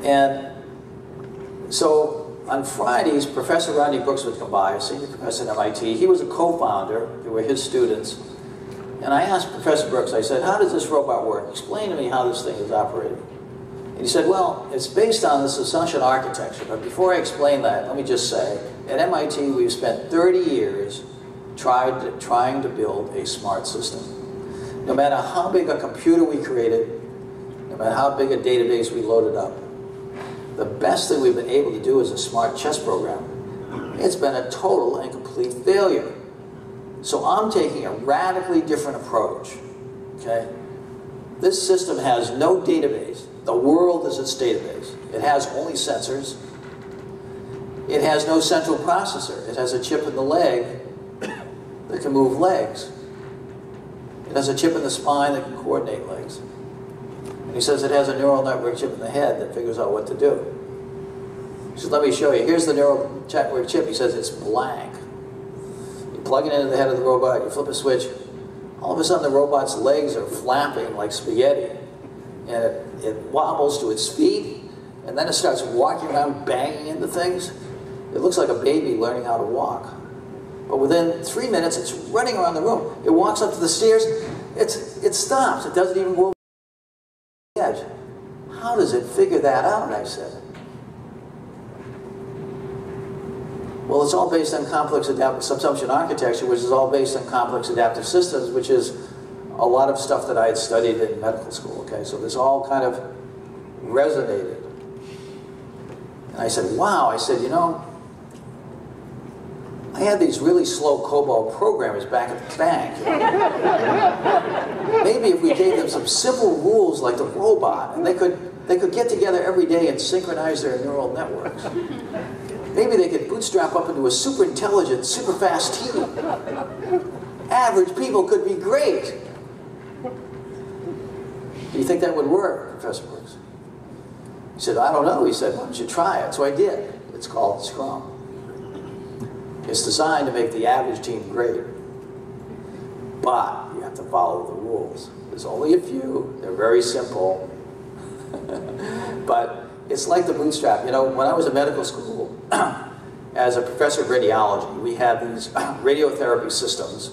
And so on Fridays, Professor Rodney Brooks would come by, a senior professor at MIT. He was a co-founder. They were his students. And I asked Professor Brooks, I said, how does this robot work? Explain to me how this thing is operating. And he said, well, it's based on this assumption architecture. But before I explain that, let me just say, at MIT, we've spent 30 years trying to build a smart system. No matter how big a computer we created, no matter how big a database we loaded up, the best thing we've been able to do is a smart chess program. It's been a total and complete failure. So I'm taking a radically different approach, okay? This system has no database. The world is its database. It has only sensors. It has no central processor. It has a chip in the leg that can move legs. It has a chip in the spine that can coordinate legs. And he says it has a neural network chip in the head that figures out what to do. He says, let me show you. Here's the neural network chip. He says it's blank. You plug it into the head of the robot, you flip a switch, all of a sudden the robot's legs are flapping like spaghetti. And it wobbles to its feet, and then it starts walking around banging into things. It looks like a baby learning how to walk. But within 3 minutes, it's running around the room. It walks up to the stairs, it stops. It doesn't even go over the edge. How does it figure that out, I said. Well, it's all based on complex adaptive subsumption architecture, which is all based on complex adaptive systems, which is a lot of stuff that I had studied in medical school, okay? So this all kind of resonated. And I said, wow, I said, you know, I had these really slow COBOL programmers back at the bank. Maybe if we gave them some simple rules like the robot, and they could get together every day and synchronize their neural networks. Maybe they could bootstrap up into a super intelligent, super fast team. Average people could be great. Do you think that would work, Professor Brooks? He said, I don't know. He said, why don't you try it? So I did. It's called Scrum. It's designed to make the average team great. But you have to follow the rules. There's only a few. They're very simple. But it's like the bootstrap. You know, when I was in medical school, as a professor of radiology, we had these radiotherapy systems.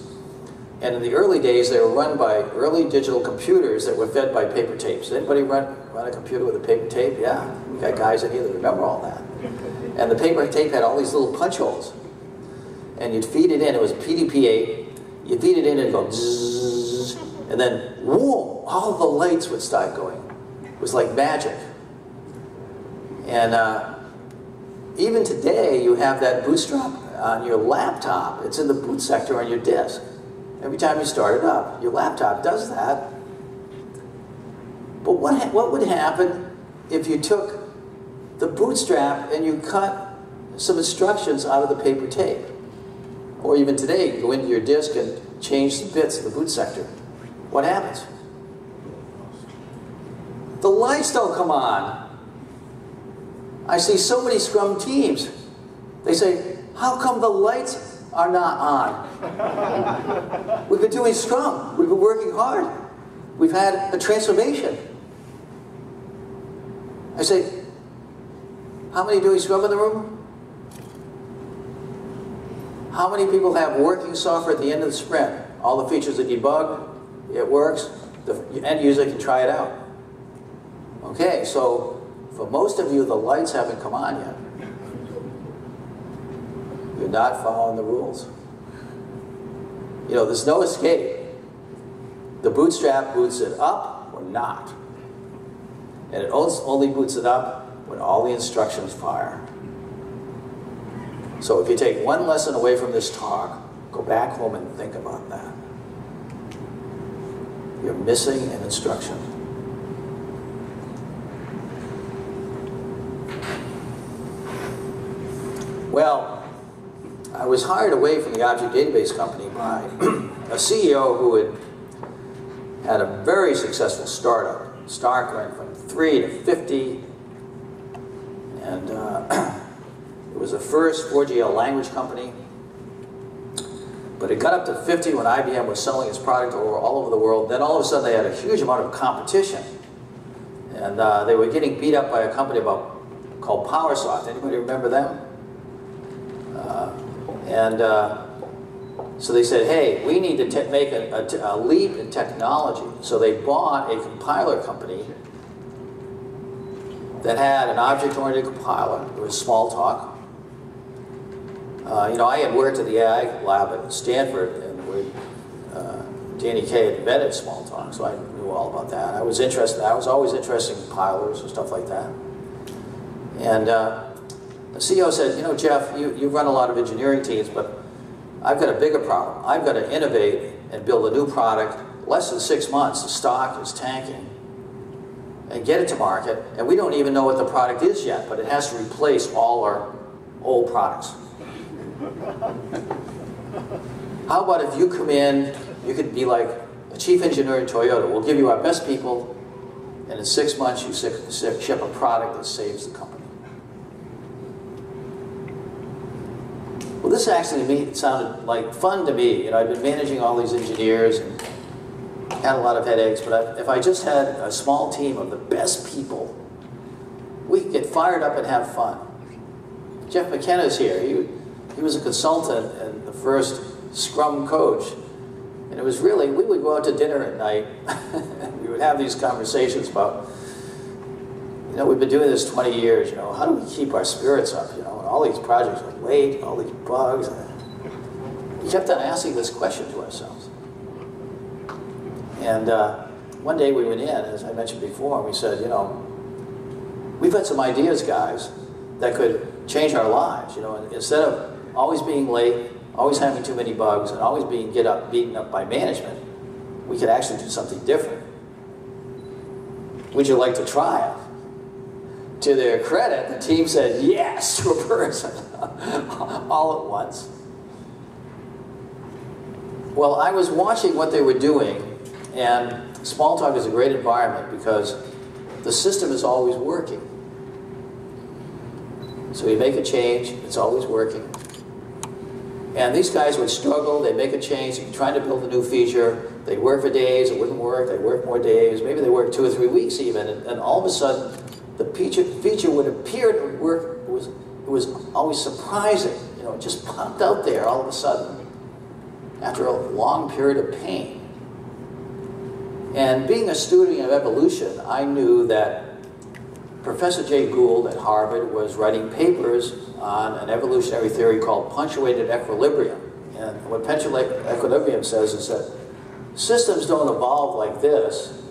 And in the early days, they were run by early digital computers that were fed by paper tapes. Anybody run a computer with a paper tape? Yeah, we got guys in here that remember all that. And the paper tape had all these little punch holes. And you'd feed it in. It was PDP-8. You'd feed it in and go zzz, and then whoom, all the lights would start going. It was like magic. And even today, you have that bootstrap on your laptop. It's in the boot sector on your disk. Every time you start it up, your laptop does that. But what would happen if you took the bootstrap and you cut some instructions out of the paper tape? Or even today, you go into your disk and change the bits of the boot sector. What happens? The lights don't come on. I see so many Scrum teams. They say, how come the lights are not on? We've been doing Scrum. We've been working hard. We've had a transformation. I say, how many doing Scrum in the room? How many people have working software at the end of the sprint? All the features that you debug, it works. The end user can try it out. Okay, so for most of you, the lights haven't come on yet. You're not following the rules. You know, there's no escape. The bootstrap boots it up or not. And it only boots it up when all the instructions fire. So if you take one lesson away from this talk, go back home and think about that. You're missing an instruction. Well, I was hired away from the object database company by a CEO who had a very successful startup. Stark went from 3 to 50, and it was the first 4GL language company. But it got up to 50 when IBM was selling its product all over the world. Then all of a sudden they had a huge amount of competition. And they were getting beat up by a company called PowerSoft. Anybody remember them? So they said, hey, we need to make a leap in technology. So they bought a compiler company that had an object-oriented compiler. It was Smalltalk. You know, I had worked at the AI lab at Stanford, and Danny Kaye had invented Smalltalk, so I knew all about that. I was always interested in compilers and stuff like that. And the CEO said, you know, Jeff, you run a lot of engineering teams, but I've got a bigger problem. I've got to innovate and build a new product. Less than 6 months, the stock is tanking. And get it to market, and we don't even know what the product is yet, but it has to replace all our old products. How about if you come in, you could be like a chief engineer in Toyota. We'll give you our best people, and in 6 months you ship a product that saves the company. Well, this actually sounded like fun to me. You know, I'd been managing all these engineers and had a lot of headaches, but if I just had a small team of the best people, we could get fired up and have fun. Jeff McKenna's here. He was a consultant and the first Scrum coach. And it was really, we would go out to dinner at night and we would have these conversations about, you You know, we've been doing this 20 years, you know, how do we keep our spirits up, you know, and all these projects are late, all these bugs. We kept on asking this question to ourselves. And one day we went in, as I mentioned before, and we said, you know, we've had some ideas, guys, that could change our lives, you know, and instead of always being late, always having too many bugs, and always being beaten up by management, we could actually do something different. Would you like to try it? To their credit, the team said yes to a person all at once. Well, I was watching what they were doing, and Smalltalk is a great environment because the system is always working. So you make a change, it's always working. And these guys would struggle, they make a change, they're trying to build a new feature, they'd work for days, it wouldn't work, they'd work more days, maybe they worked 2 or 3 weeks even, and all of a sudden, the feature would appear to work. It was always surprising. You know, it just popped out there all of a sudden after a long period of pain. And being a student of evolution, I knew that Professor Jay Gould at Harvard was writing papers on an evolutionary theory called punctuated equilibrium. And what punctuated equilibrium says is that systems don't evolve like this.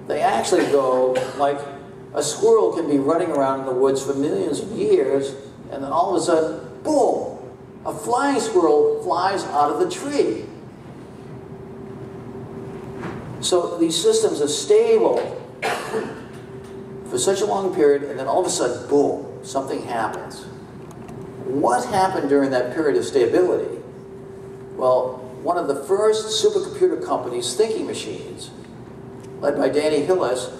They actually go like a squirrel can be running around in the woods for millions of years, and then all of a sudden, boom, a flying squirrel flies out of the tree. So these systems are stable for such a long period, and then all of a sudden, boom, something happens. What happened during that period of stability? Well, one of the first supercomputer companies, Thinking Machines, led by Danny Hillis,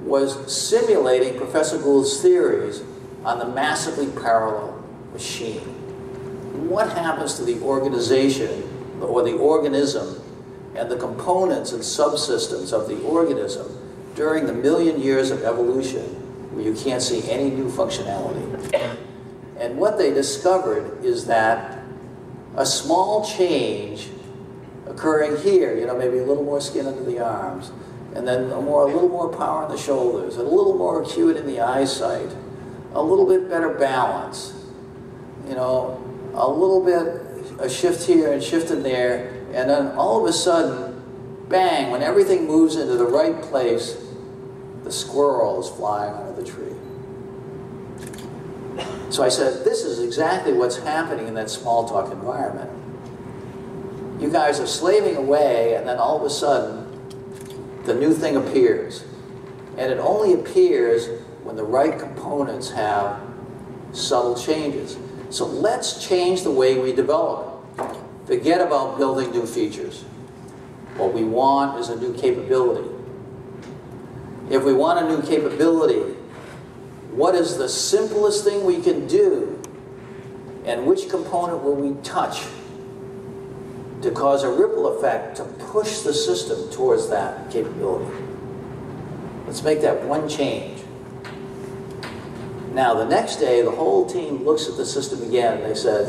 was simulating Professor Gould's theories on the massively parallel machine. What happens to the organization or the organism and the components and subsystems of the organism during the million years of evolution where you can't see any new functionality? And what they discovered is that a small change occurring here, you know, maybe a little more skin under the arms, and then a little more power in the shoulders, and a little more acuity in the eyesight, a little bit better balance, you know, a little bit, a shift here and shift in there, and then all of a sudden, bang, when everything moves into the right place, the squirrel is flying out of the tree. So I said, this is exactly what's happening in that Smalltalk environment. You guys are slaving away, and then all of a sudden, the new thing appears. And it only appears when the right components have subtle changes. So let's change the way we develop. Forget about building new features. What we want is a new capability. If we want a new capability, what is the simplest thing we can do? And which component will we touch to cause a ripple effect to push the system towards that capability? Let's make that one change. Now, the next day, the whole team looks at the system again, and they said,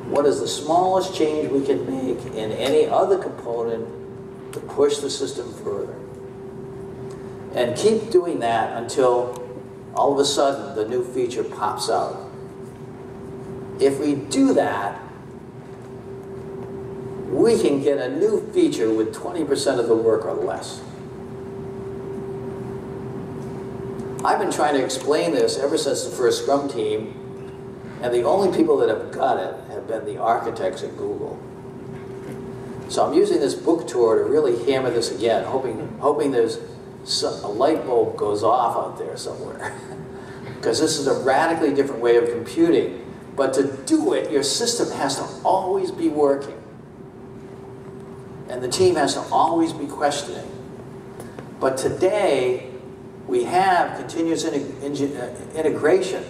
what is the smallest change we can make in any other component to push the system further? And keep doing that until all of a sudden the new feature pops out. If we do that, we can get a new feature with 20% of the work or less. I've been trying to explain this ever since the first Scrum team, and the only people that have got it have been the architects at Google. So I'm using this book tour to really hammer this again, hoping there's a light bulb goes off out there somewhere. Because this is a radically different way of computing. But to do it, your system has to always be working. And the team has to always be questioning. But today, we have continuous integration.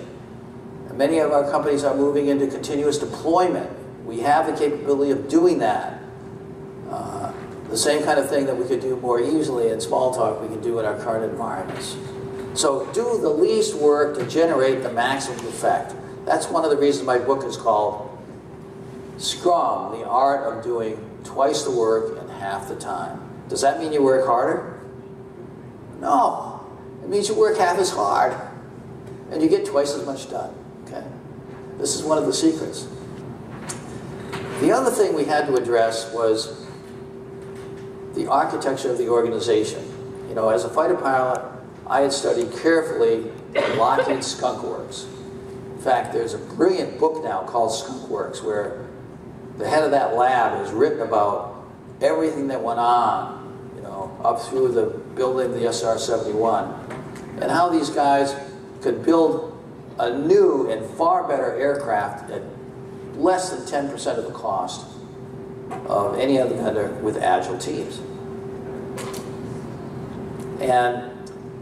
Many of our companies are moving into continuous deployment. We have the capability of doing that. The same kind of thing that we could do more easily in Smalltalk, we can do in our current environments. So do the least work to generate the maximum effect. That's one of the reasons my book is called Scrum, the Art of Doing Twice the Work in Half the Time. Does that mean you work harder? No. It means you work half as hard and you get twice as much done. Okay? This is one of the secrets. The other thing we had to address was the architecture of the organization. You know, as a fighter pilot, I had studied carefully Lockheed's Skunk Works. In fact, there's a brilliant book now called Skunk Works where the head of that lab has written about everything that went on, you know, up through the building of the SR-71, and how these guys could build a new and far better aircraft at less than 10% of the cost of any other vendor with agile teams. And,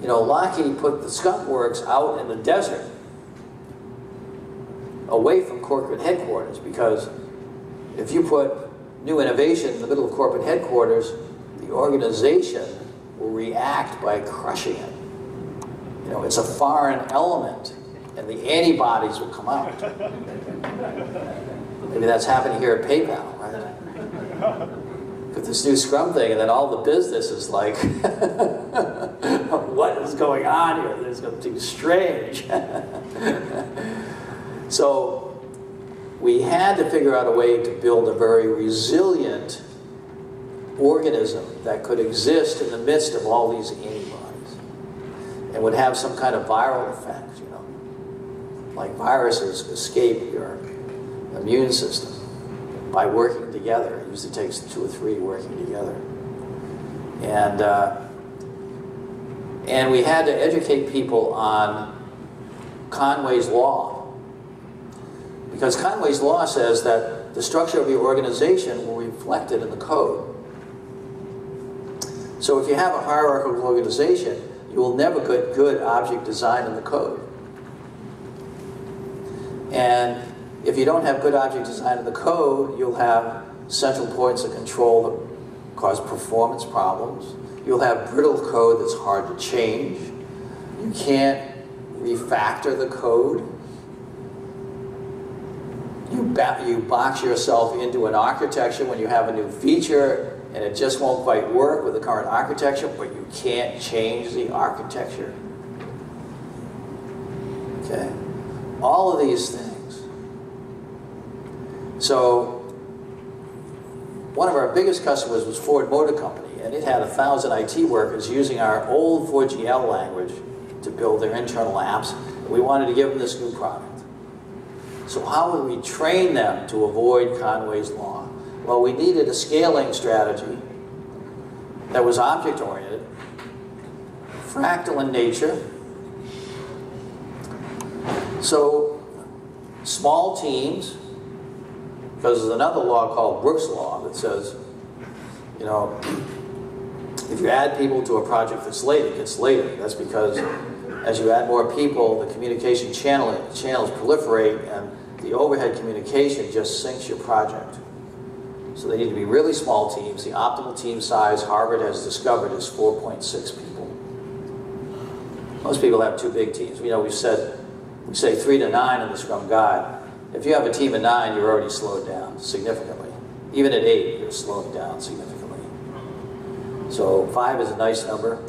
you know, Lockheed put the Skunk Works out in the desert, away from corporate headquarters, because if you put new innovation in the middle of corporate headquarters, the organization will react by crushing it. You know, it's a foreign element, and the antibodies will come out. Maybe that's happening here at PayPal, right? With this new Scrum thing, and then all the business is like, what is going on here? There's something strange. So we had to figure out a way to build a very resilient organism that could exist in the midst of all these antibodies and would have some kind of viral effect, you know. Like viruses escape your immune system by working together. It usually takes 2 or 3 working together. And we had to educate people on Conway's Law. Because Conway's Law says that the structure of your organization will reflect it in the code. So if you have a hierarchical organization, you will never get good object design in the code. And if you don't have good object design in the code, you'll have central points of control that cause performance problems. You'll have brittle code that's hard to change. You can't refactor the code. You box yourself into an architecture when you have a new feature and it just won't quite work with the current architecture, but you can't change the architecture. Okay? All of these things. So, one of our biggest customers was Ford Motor Company, and it had 1,000 IT workers using our old 4GL language to build their internal apps. We wanted to give them this new product. So how would we train them to avoid Conway's Law? Well, we needed a scaling strategy that was object-oriented, fractal in nature. So small teams, because there's another law called Brooks' Law that says, you know, if you add people to a project that's late, it gets later. That's because as you add more people, the communication channels proliferate, and the overhead communication just sinks your project. So they need to be really small teams. The optimal team size, Harvard has discovered, is 4.6 people. Most people have 2 big teams. You know, we say 3 to 9 in the Scrum Guide. If you have a team of 9, you're already slowed down significantly. Even at 8, you're slowing down significantly. So 5 is a nice number.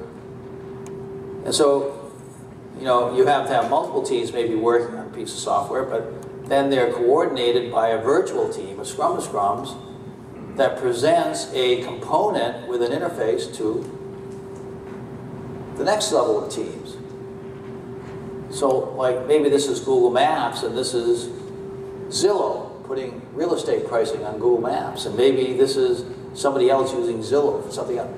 And so, you know, you have to have multiple teams maybe working on a piece of software, but then they're coordinated by a virtual team, a scrum of scrums, that presents a component with an interface to the next level of teams. So, like, maybe this is Google Maps, and this is Zillow putting real estate pricing on Google Maps, and maybe this is somebody else using Zillow for something else.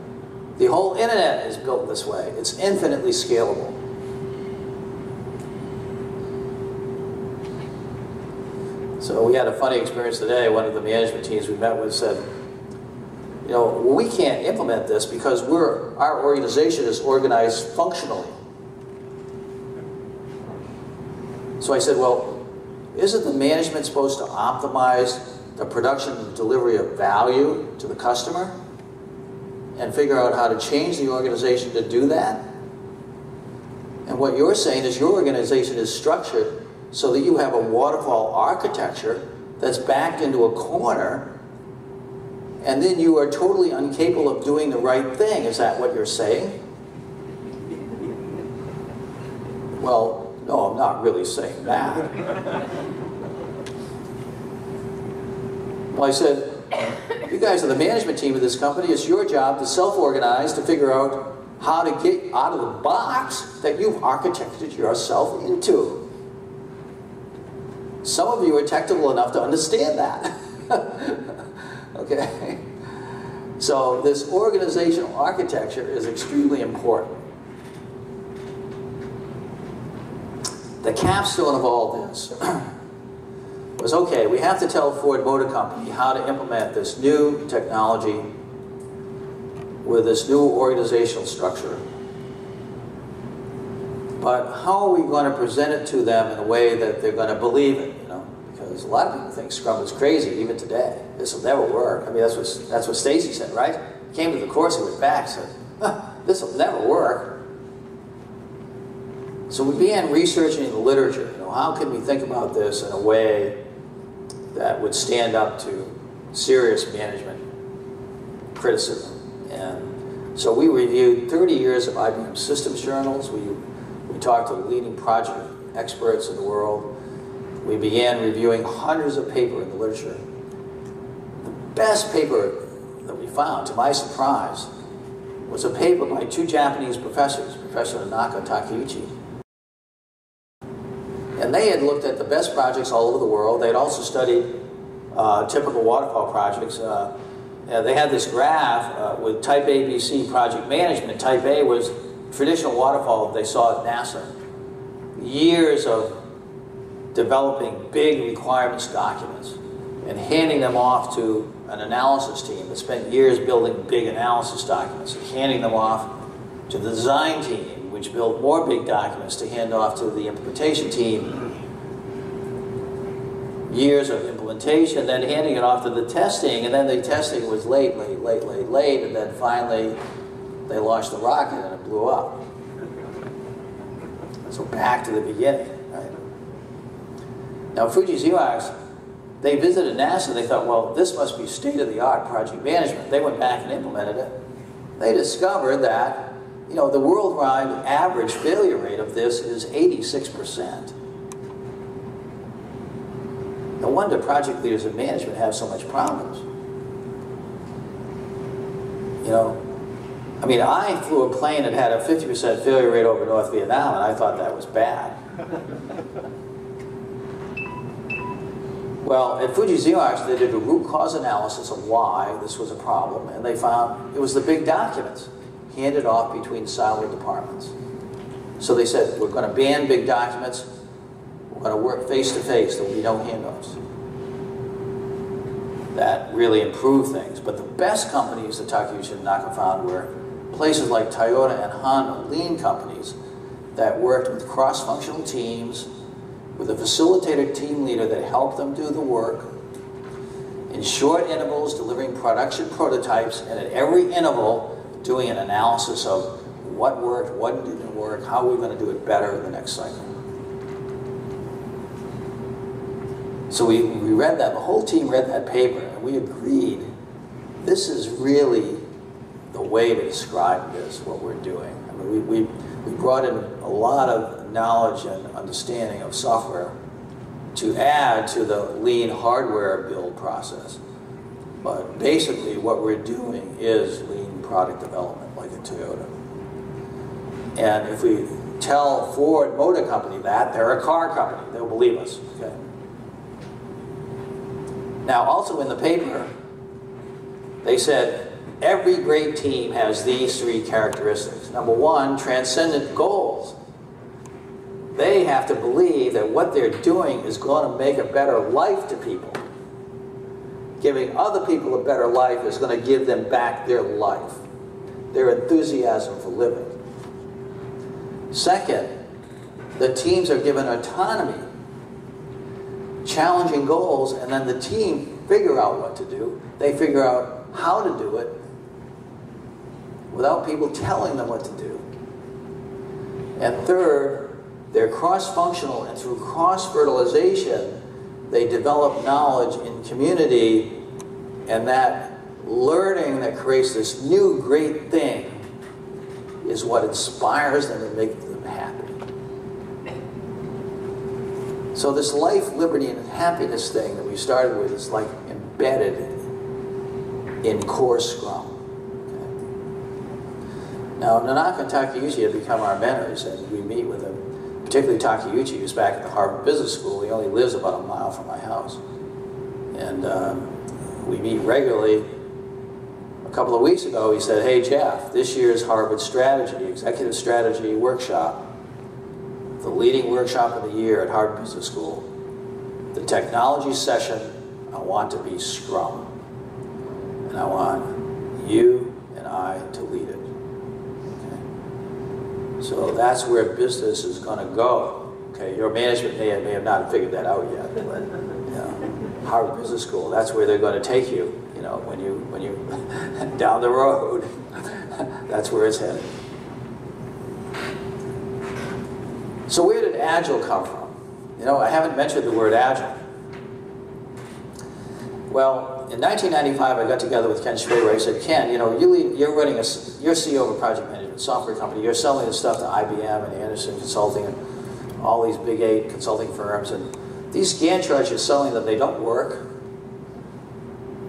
The whole internet is built this way. It's infinitely scalable. So we had a funny experience today. One of the management teams we met with said, you know, well, we can't implement this because our organization is organized functionally. So I said, well, isn't the management supposed to optimize the production and delivery of value to the customer and figure out how to change the organization to do that? And what you're saying is your organization is structured so that you have a waterfall architecture that's backed into a corner, and then you are totally incapable of doing the right thing. Is that what you're saying? Well, no, I'm not really saying that. Well, I said, you guys are the management team of this company. It's your job to self-organize, to figure out how to get out of the box that you've architected yourself into. Some of you are technical enough to understand that. Okay? So this organizational architecture is extremely important. The capstone of all this was, okay, we have to tell Ford Motor Company how to implement this new technology with this new organizational structure. But how are we going to present it to them in a way that they're going to believe it, you know? Because a lot of people think Scrum is crazy, even today. This will never work. I mean, that's what Stacy said, right? He came to the course, he went back and said, this will never work. So we began researching the literature. You know, how can we think about this in a way that would stand up to serious management criticism? And so we reviewed 30 years of IBM systems journals. We talked to leading project experts in the world. We began reviewing hundreds of papers in the literature. The best paper that we found, to my surprise, was a paper by two Japanese professors, Professor Naka and Takeuchi. And they had looked at the best projects all over the world. They had also studied typical waterfall projects. They had this graph with Type A, B, C project management. Type A was traditional waterfall they saw at NASA. Years of developing big requirements documents and handing them off to an analysis team that spent years building big analysis documents and handing them off to the design team, which built more big documents to hand off to the implementation team. Years of implementation, then handing it off to the testing, and then the testing was late, and then finally they launched the rocket and it blew up. So back to the beginning, right? Now Fuji Xerox, they visited NASA, they thought, well, this must be state-of-the-art project management. They went back and implemented it. They discovered that, you know, the worldwide average failure rate of this is 86%. No wonder project leaders and management have so much problems. You know, I mean, I flew a plane that had a 50% failure rate over North Vietnam, and I thought that was bad. Well, at Fuji Xerox, they did a root cause analysis of why this was a problem, and they found it was the big documents handed off between siloed departments. So they said, we're going to ban big documents, we're going to work face-to-face, there will be no handoffs. That really improved things. But the best companies that Takeuchi and Naka found were places like Toyota and Honda, lean companies that worked with cross-functional teams, with a facilitator team leader that helped them do the work, in short intervals delivering production prototypes, and at every interval doing an analysis of what worked, what didn't work, how we're going to do it better in the next cycle. So we read that, the whole team read that paper, and we agreed, this is really the way to describe this, what we're doing. I mean, we brought in a lot of knowledge and understanding of software to add to the lean hardware build process. But basically what we're doing is lean product development, like in Toyota. And if we tell Ford Motor Company that, they're a car company, they'll believe us. Okay? Now also in the paper, they said every great team has these three characteristics. Number one, transcendent goals. They have to believe that what they're doing is going to make a better life to people. Giving other people a better life is going to give them back their life, their enthusiasm for living. Second, the teams are given autonomy, challenging goals, and then the team figure out what to do. They figure out how to do it without people telling them what to do. And third, they're cross-functional, and through cross-fertilization, they develop knowledge in community, and that learning that creates this new great thing is what inspires them and makes them happy. So this life, liberty, and happiness thing that we started with is like embedded in core Scrum. Okay? Now, Nanaka and Takeuchi have become our mentors, and we meet with them. Particularly Takeuchi, who's back at the Harvard Business School. He only lives about a mile from my house. And we meet regularly. A couple of weeks ago, he said, "Hey, Jeff, this year's Harvard Strategy, Executive Strategy Workshop, the leading workshop of the year at Harvard Business School, the technology session, I want to be Scrum. And I want you and I to lead it." Okay? So that's where business is going to go. Okay, your management may have not figured that out yet, but you know, Harvard Business School, that's where they're going to take you. You know, when you down the road, that's where it's headed. So where did Agile come from? You know, I haven't mentioned the word Agile. Well, in 1995, I got together with Ken Schrader. I said, "Ken, you know, you're CEO of a project management software company. You're selling this stuff to IBM and Anderson Consulting and all these big 8 consulting firms, and these Gantt charts you're selling them, they don't work.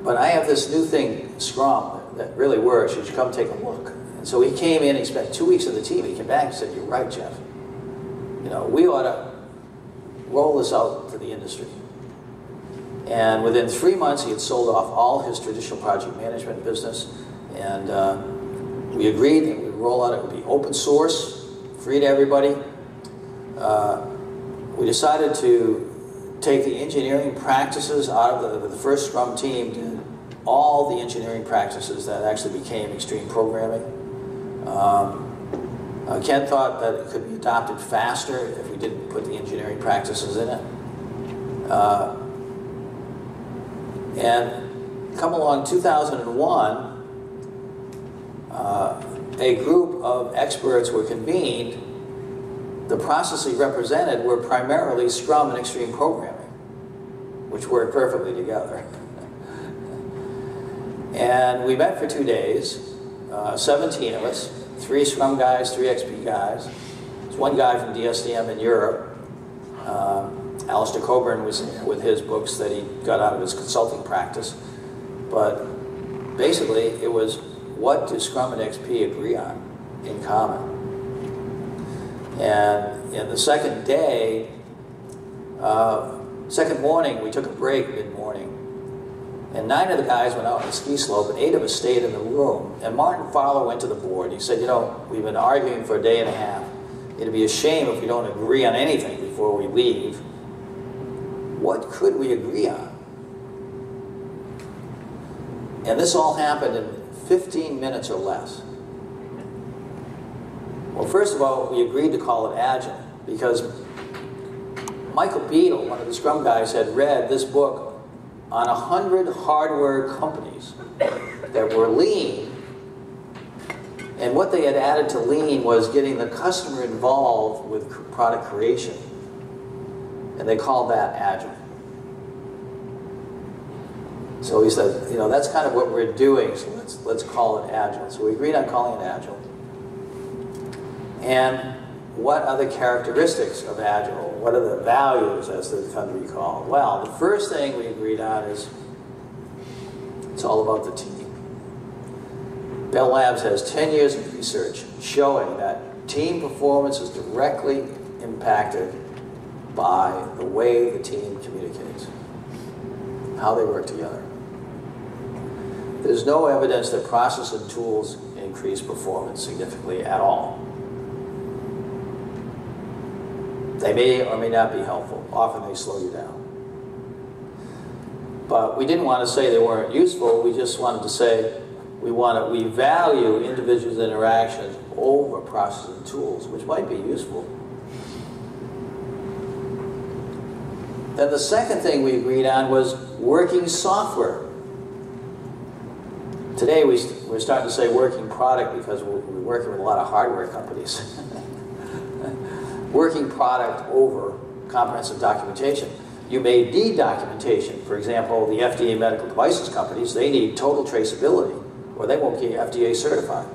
But I have this new thing, Scrum, that really works. You should come take a look." And so he came in, he spent 2 weeks with the team. He came back and said, "You're right, Jeff. You know, we ought to roll this out to the industry." And within 3 months, he had sold off all his traditional project management business. And we agreed that we'd roll out, it would be open source, free to everybody. We decided to take the engineering practices out of the first Scrum team, did all the engineering practices that actually became extreme programming. Ken thought that it could be adopted faster if we didn't put the engineering practices in it. And come along 2001, a group of experts were convened. The processes represented were primarily Scrum and extreme programming, which worked perfectly together. And we met for 2 days, 17 of us, 3 Scrum guys, 3 XP guys. There's one guy from DSDM in Europe. Alistair Coburn was with his books that he got out of his consulting practice. But basically, it was, what do Scrum and XP agree on in common? And in the second day, second morning, we took a break mid-morning. And 9 of the guys went out on the ski slope, and 8 of us stayed in the room. And Martin Fowler went to the board. He said, "You know, we've been arguing for a day and a half. It'd be a shame if we don't agree on anything before we leave. What could we agree on?" And this all happened in 15 minutes or less. Well, first of all, we agreed to call it Agile because Michael Beadle, one of the Scrum guys, had read this book on 100 hardware companies that were lean, and what they had added to lean was getting the customer involved with product creation, and they called that Agile. So he said, you know, that's kind of what we're doing, so let's call it Agile. So we agreed on calling it Agile. And what are the characteristics of Agile? What are the values, as they come to be called? Well, the first thing we agreed on is it's all about the team. Bell Labs has 10 years of research showing that team performance is directly impacted by the way the team communicates, how they work together. There's no evidence that process and tools increase performance significantly at all. They may or may not be helpful. Often they slow you down. But we didn't want to say they weren't useful. We just wanted to say we value individuals' interactions over process and tools, which might be useful. Then the second thing we agreed on was working software. Today we're starting to say working product because we're working with a lot of hardware companies. Working product over comprehensive documentation. You may need documentation. For example, the FDA medical devices companies, they need total traceability or they won't get FDA certified.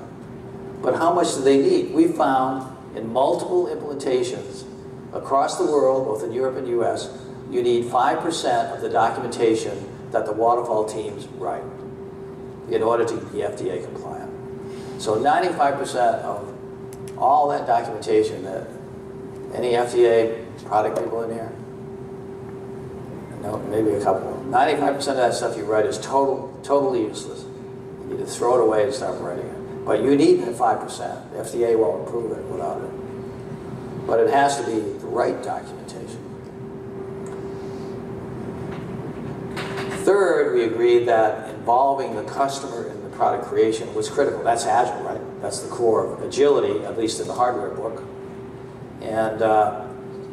But how much do they need? We found in multiple implementations across the world, both in Europe and US, you need 5% of the documentation that the waterfall teams write in order to be FDA compliant. So 95% of all that documentation that any FDA product people in here? No, maybe a couple. 95% of that stuff you write is totally useless. You need to throw it away and stop writing it. But you need that 5%. The FDA won't approve it without it. But it has to be the right documentation. Third, we agreed that involving the customer in the product creation was critical. That's Agile, right? That's the core of agility, at least in the hardware book. And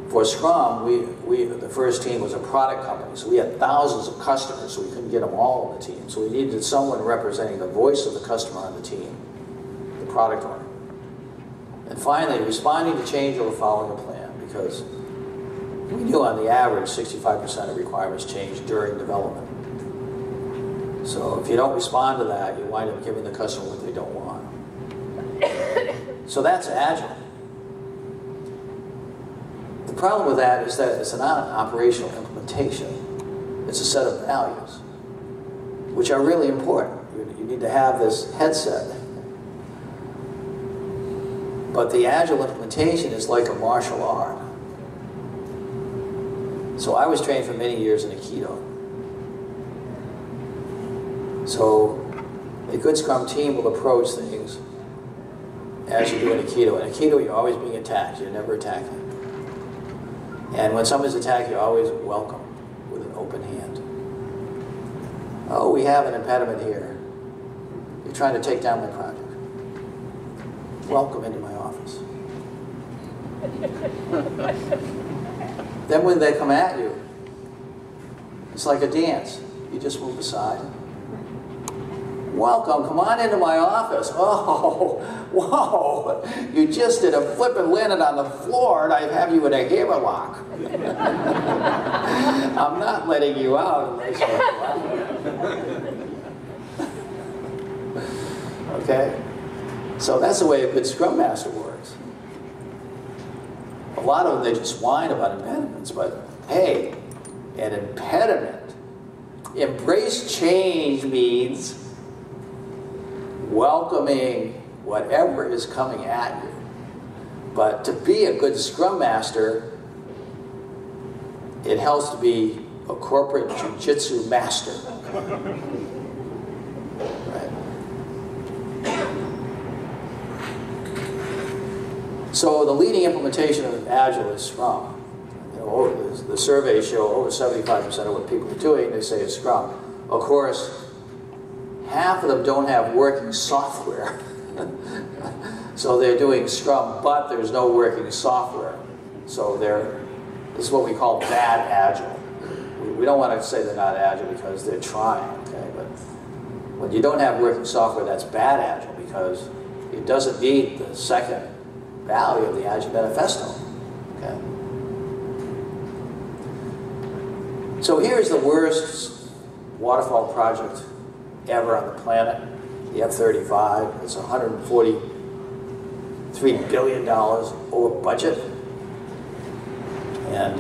for Scrum, the first team was a product company, so we had thousands of customers, so we couldn't get them all on the team. So we needed someone representing the voice of the customer on the team, the product owner. And finally, responding to change or following a plan, because we knew on the average 65% of requirements change during development. So if you don't respond to that, you wind up giving the customer what they don't want. So that's Agile. The problem with that is that it's not an operational implementation. It's a set of values, which are really important. You need to have this headset. But the Agile implementation is like a martial art. So I was trained for many years in Aikido. So a good Scrum team will approach things as you do in Aikido. In Aikido, you're always being attacked. You're never attacking. And when someone's attacked, you're always welcome with an open hand. Oh, we have an impediment here. You're trying to take down my project. Welcome into my office. Then when they come at you, it's like a dance. You just move aside. Welcome, come on into my office. Oh, whoa, you just did a flip and landed on the floor and I have you in a hammerlock. I'm not letting you out unless you Okay? So that's the way a good Scrum Master works. A lot of them, they just whine about impediments, but hey, an impediment. Embrace change means welcoming whatever is coming at you. But to be a good Scrum Master, it helps to be a corporate jujitsu master. Right? So the leading implementation of Agile is Scrum. You know, the surveys show over 75% of what people are doing, they say is Scrum. Of course, half of them don't have working software. So they're doing Scrum, but there's no working software. So this is what we call bad Agile. We don't want to say they're not Agile because they're trying, okay? But when you don't have working software, that's bad Agile because it doesn't meet the second value of the Agile Manifesto, okay? So here's the worst waterfall project ever on the planet, the F-35. It's $143 billion over budget. And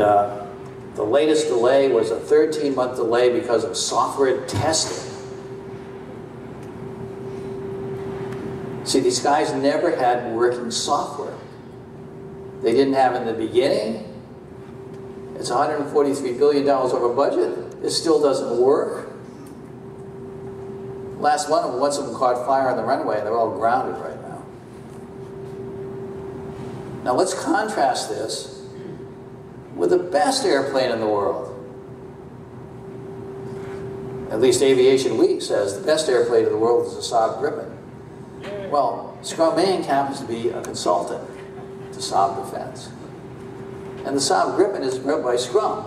the latest delay was a 13-month delay because of software testing. See, these guys never had working software. They didn't have it in the beginning. It's $143 billion over budget. It still doesn't work. Last one of them caught fire on the runway, and they're all grounded right now. Now let's contrast this with the best airplane in the world. At least Aviation Week says the best airplane in the world is the Saab Gripen. Well, Scrum Inc. happens to be a consultant to Saab Defense. And the Saab Gripen is built by Scrum.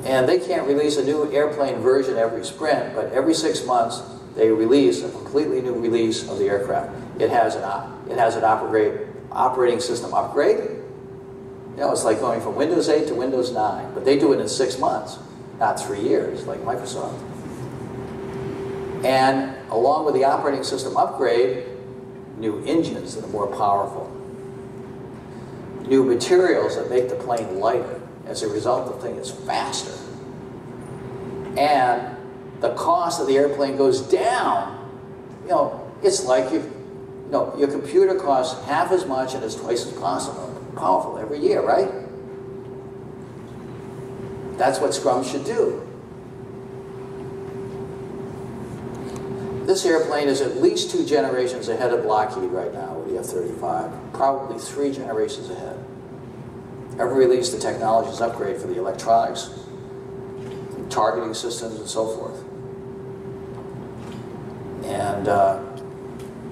And they can't release a new airplane version every sprint, but every 6 months they release a completely new release of the aircraft. It has an operating system upgrade. You know, it's like going from Windows 8 to Windows 9, but they do it in 6 months, not 3 years like Microsoft. And along with the operating system upgrade, new engines that are more powerful. new materials that make the plane lighter. As a result, the thing is faster. And the cost of the airplane goes down. You know, it's like your computer costs half as much and is twice as powerful every year, right? That's what Scrum should do. This airplane is at least 2 generations ahead of Lockheed right now with the F-35, probably 3 generations ahead. Every release, the technology is upgrade for the electronics, targeting systems, and so forth. And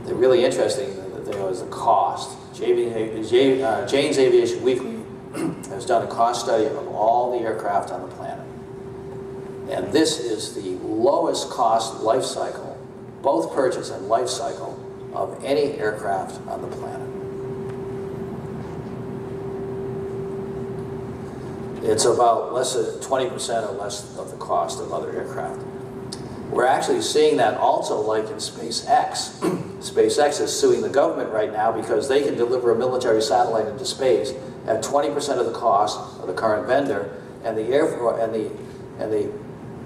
the really interesting thing was the cost. Jane's Aviation Weekly has done a cost study of all the aircraft on the planet. And this is the lowest cost life cycle, both purchase and life cycle, of any aircraft on the planet. It's about less than 20% or less of the cost of other aircraft. We're actually seeing that also like in SpaceX. SpaceX is suing the government right now because they can deliver a military satellite into space at 20% of the cost of the current vendor, and the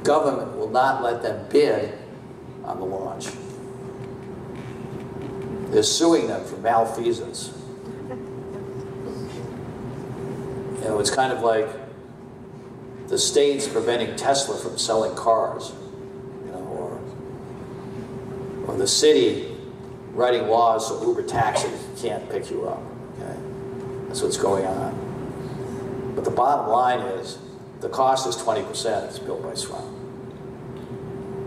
government will not let them bid on the launch. They're suing them for malfeasance. You know, it's kind of like the states preventing Tesla from selling cars, you know, or the city writing laws so Uber taxi can't pick you up. Okay, that's what's going on. But the bottom line is, the cost is 20%. It's built by Scrum.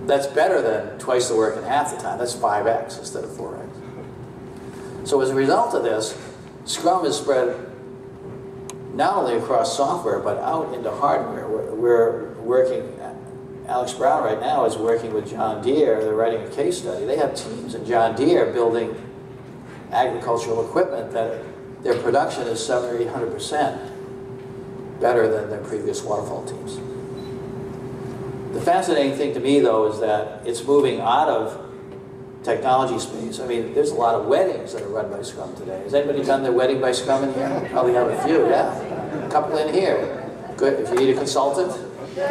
That's better than twice the work in half the time. That's 5x instead of 4x. So as a result of this, Scrum is spread not only across software, but out into hardware. We're working, Alex Brown right now is working with John Deere. They're writing a case study. They have teams in John Deere building agricultural equipment that their production is 700 or 800% better than their previous waterfall teams. The fascinating thing to me, though, is that it's moving out of technology space. I mean, there's a lot of weddings that are run by Scrum today. Has anybody done their wedding by Scrum in here? Probably have a few, yeah. A couple in here. Good, if you need a consultant. You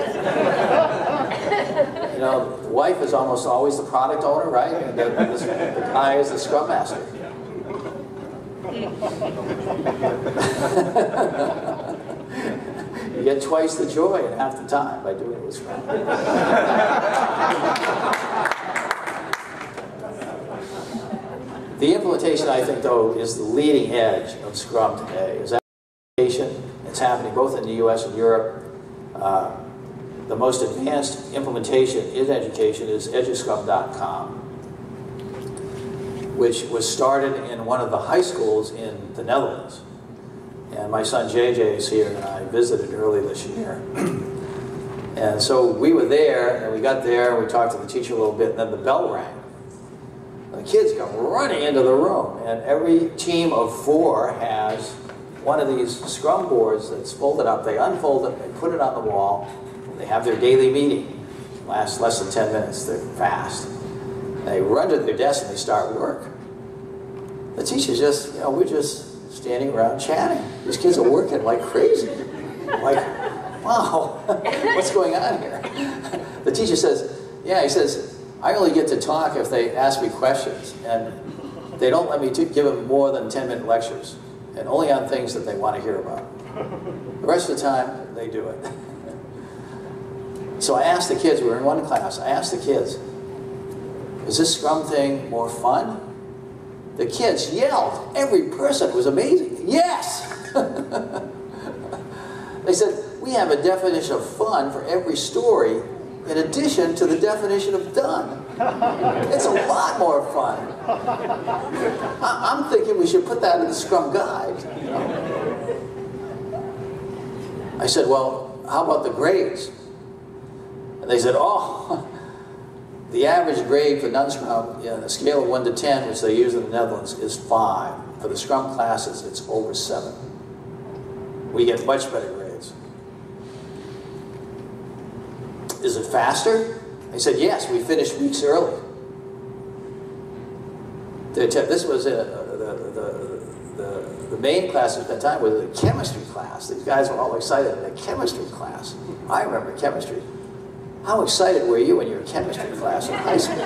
know, the wife is almost always the product owner, right? And the guy is the Scrum Master. You get twice the joy in half the time by doing it with Scrum. The implementation, I think, though, is the leading edge of Scrum today. Is application. It's happening both in the US and Europe. The most advanced implementation in education is eduscrum.com, which was started in one of the high schools in the Netherlands. And my son JJ is here, and I visited early this year. And so we were there, and we got there, and we talked to the teacher a little bit, and then the bell rang. The kids come running into the room, and every team of 4 has one of these Scrum boards that's folded up. They unfold it, they put it on the wall, and they have their daily meeting. It lasts less than 10 minutes, they're fast. They run to their desk and they start work. The teacher's just, you know, we're just standing around chatting. These kids are working like crazy. Like, wow, what's going on here? The teacher says, yeah, he says, I only get to talk if they ask me questions, and they don't let me give them more than 10-minute lectures, and only on things that they want to hear about. The rest of the time, they do it. So I asked the kids, we were in one class, I asked the kids, is this Scrum thing more fun? The kids yelled, every person, it was amazing, yes! They said, we have a definition of fun for every story, in addition to the definition of done. It's a lot more fun. I'm thinking we should put that in the Scrum Guide. You know? I said, well, how about the grades? And they said, oh, the average grade for non-Scrum, on a scale of 1 to 10, which they use in the Netherlands, is 5. For the Scrum classes, it's over 7. We get much better grades. Is it faster? They said, yes, we finished weeks early. This was the main class to spend time with is the chemistry class. These guys were all excited in the chemistry class. I remember chemistry. How excited were you in your chemistry class in high school?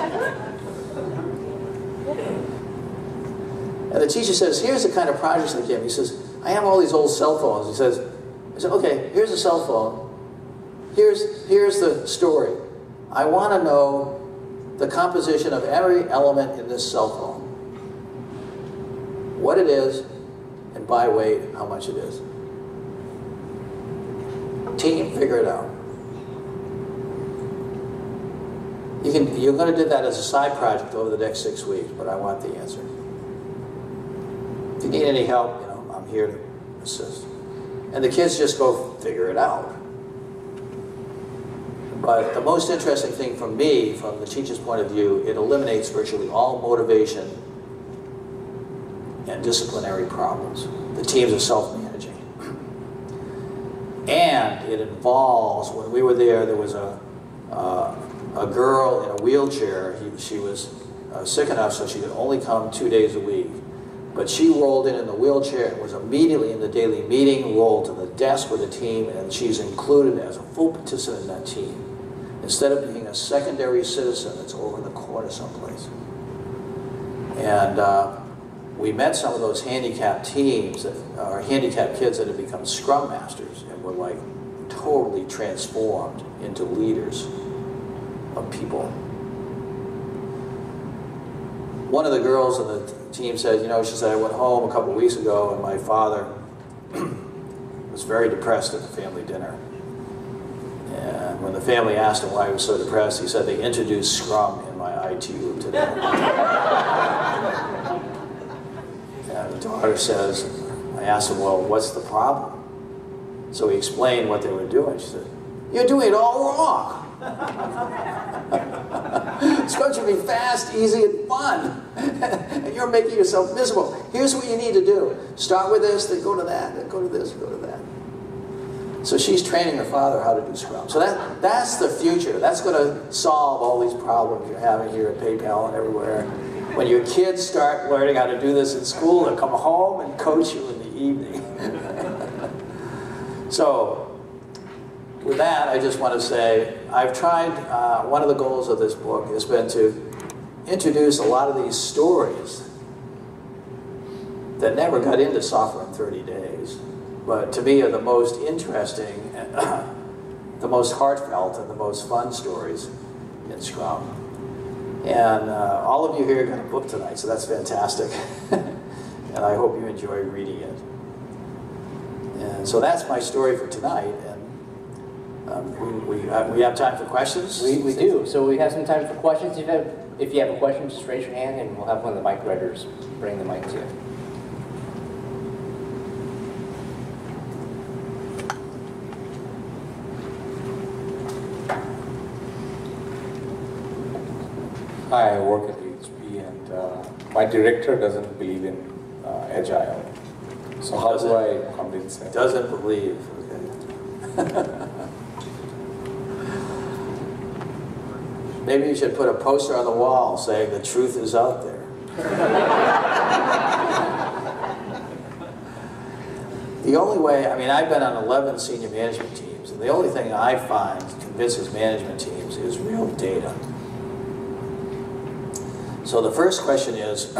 And the teacher says, here's the kind of projects they give me. He says, I have all these old cell phones. He says, okay, here's a cell phone. Here's the story. I want to know the composition of every element in this cell phone. What it is, and by weight, how much it is. Team, figure it out. You're going to do that as a side project over the next 6 weeks, but I want the answer. If you need any help, you know, I'm here to assist. And the kids just go figure it out. But the most interesting thing for me, from the teacher's point of view, it eliminates virtually all motivation and disciplinary problems. The teams are self-managing. And it involves, when we were there was a girl in a wheelchair. She was sick enough so she could only come 2 days a week. But she rolled in the wheelchair and was immediately in the daily meeting, rolled to the desk with the team, and she's included as a full participant in that team. Instead of being a secondary citizen that's over in the corner someplace. And we met some of those handicapped teams, that are handicapped kids that have become scrum masters and were like totally transformed into leaders of people. One of the girls in the team said, you know, she said, I went home a couple of weeks ago and my father was very depressed at the family dinner. And when the family asked him why he was so depressed, he said, they introduced Scrum in my IT room today. And the daughter says, I asked him, well, what's the problem? So he explained what they were doing. She said, you're doing it all wrong. Scrum should be fast, easy, and fun. And you're making yourself miserable. Here's what you need to do. Start with this, then go to that, then go to this, go to that. So she's training her father how to do Scrum. So that's the future. That's going to solve all these problems you're having here at PayPal and everywhere. When your kids start learning how to do this in school, they'll come home and coach you in the evening. So with that, I just want to say, I've tried, one of the goals of this book has been to introduce a lot of these stories that never got into software in 30 days. But to me are the most interesting, the most heartfelt, and the most fun stories in Scrum. And all of you here got a book tonight, so that's fantastic. And I hope you enjoy reading it. And so that's my story for tonight. And we have time for questions? We do. So we have some time for questions. If you have a question, just raise your hand and we'll have one of the mic writers bring the mic to you. Hi, I work at HP and my director doesn't believe in Agile. So how do I convince him? Doesn't believe, okay. Maybe you should put a poster on the wall saying the truth is out there. The only way, I mean, I've been on 11 senior management teams, and the only thing I find convinces management teams is real data. So the first question is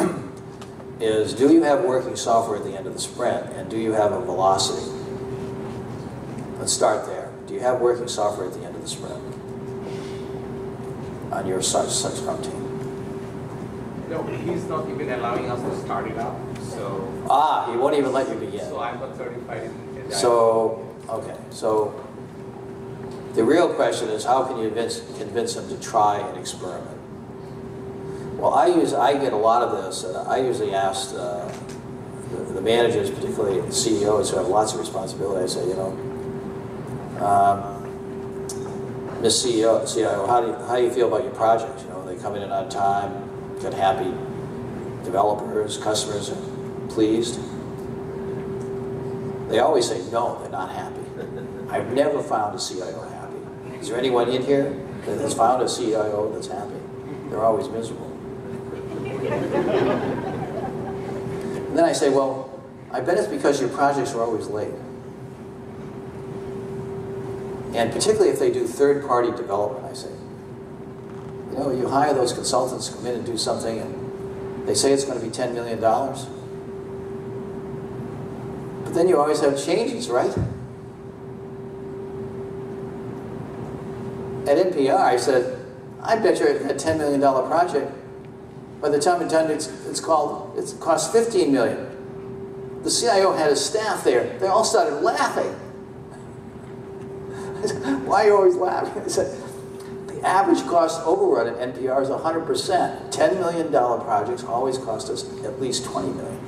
do you have working software at the end of the sprint, and do you have a velocity? Let's start there. Do you have working software at the end of the sprint on your such Scrum team? No, he's not even allowing us to start it up. So he won't even let you begin. So I'm not certified in Agile. So okay, so the real question is how can you convince them to try and experiment? Well, I get a lot of this, and I usually ask the managers, particularly the CEOs who have lots of responsibility. I say, you know, Miss CIO, how do you feel about your projects? You know, are they coming in on time, got happy developers, customers are pleased? They always say no, they're not happy. I've never found a CIO happy. Is there anyone in here that has found a CIO that's happy? They're always miserable. And then I say, well, I bet it's because your projects are always late. And particularly if they do third-party development, I say. You know, you hire those consultants to come in and do something, and they say it's going to be $10 million. But then you always have changes, right? At NPR, I said, I bet you a $10 million project, by the time it's done, it costs $15 million. The CIO had his staff there. They all started laughing. I said, why are you always laughing? I said, the average cost overrun at NPR is 100%. $10 million projects always cost us at least $20 million.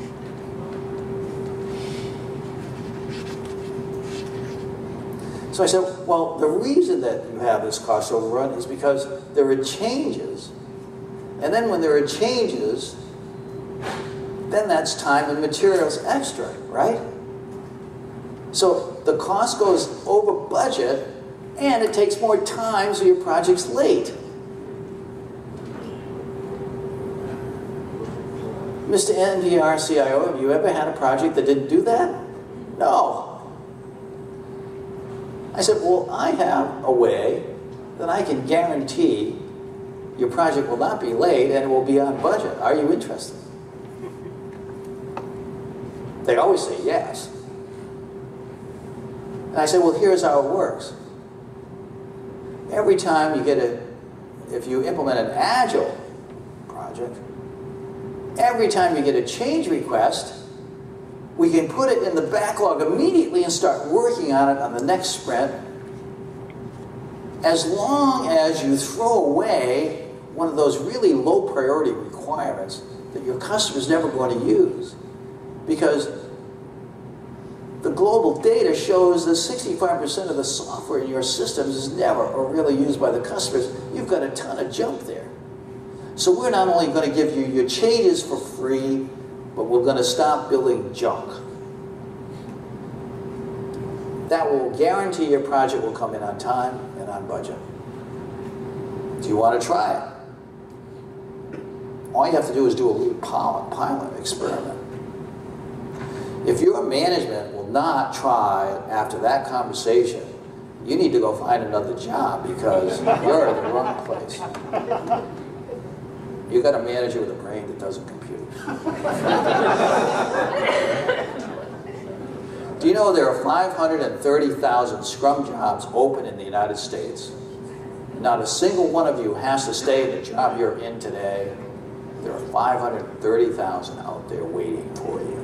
So I said, well, the reason that you have this cost overrun is because there are changes. And then when there are changes, then that's time and materials extra, right? So the cost goes over budget, and it takes more time, so your project's late. Mr. NPR CIO, have you ever had a project that didn't do that? No. I said, well, I have a way that I can guarantee your project will not be late and it will be on budget. Are you interested? They always say yes. And I said, well, here's how it works. Every time you get if you implement an agile project, every time you get a change request, we can put it in the backlog immediately and start working on it on the next sprint, as long as you throw away one of those really low priority requirements that your customer's never going to use. Because the global data shows that 65% of the software in your systems is never or really used by the customers. You've got a ton of junk there. So we're not only going to give you your changes for free, but we're going to stop building junk. That will guarantee your project will come in on time and on budget. Do you want to try it? All you have to do is do a little pilot experiment. If your management will not try after that conversation, you need to go find another job because you're in the wrong place. You got a manager with a brain that doesn't compute. Do you know there are 530,000 Scrum jobs open in the United States? Not a single one of you has to stay in the job you're in today. There are 530,000 out there waiting for you.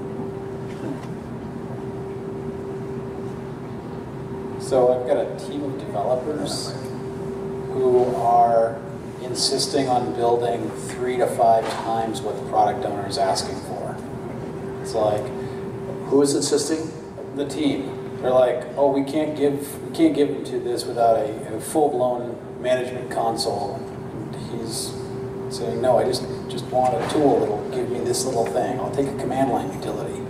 So I've got a team of developers who are insisting on building 3 to 5 times what the product owner is asking for. It's like, who is insisting? The team. They're like, oh, we can't give him to this without a full-blown management console. And he's saying, no, I just want a tool that'll give me this little thing. I'll take a command line utility.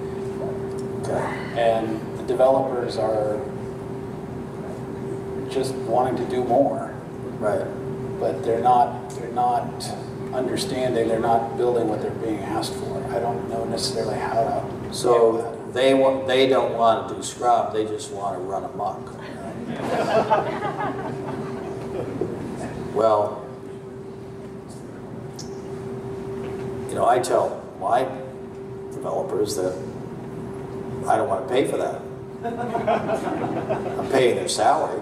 Okay. And the developers are just wanting to do more. Right. But they're not understanding, they're not building what they're being asked for. I don't know necessarily how to. So they don't want to do Scrum, they just want to run amok. Well, you know, I tell my developers that I don't want to pay for that. I'm paying their salary.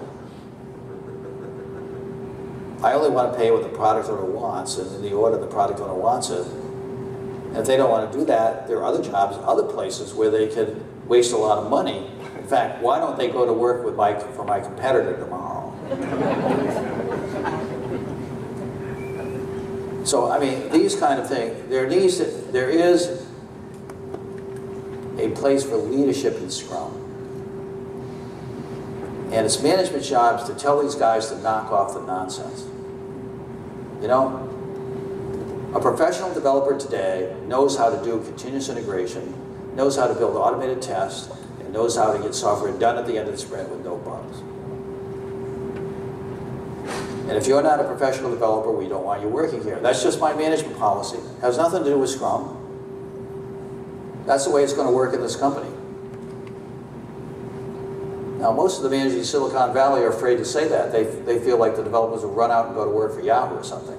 I only want to pay what the product owner wants, and in the order the product owner wants it. And if they don't want to do that, there are other jobs, other places where they can waste a lot of money. In fact, why don't they go to work with for my competitor tomorrow? So, I mean, these kind of things, there is a place for leadership in Scrum. And it's management's jobs to tell these guys to knock off the nonsense. You know, a professional developer today knows how to do continuous integration, knows how to build automated tests, and knows how to get software done at the end of the sprint with no bugs. And if you're not a professional developer, we don't want you working here. That's just my management policy. It has nothing to do with Scrum. That's the way it's going to work in this company. Now, most of the managers in Silicon Valley are afraid to say that. They feel like the developers will run out and go to work for Yahoo or something.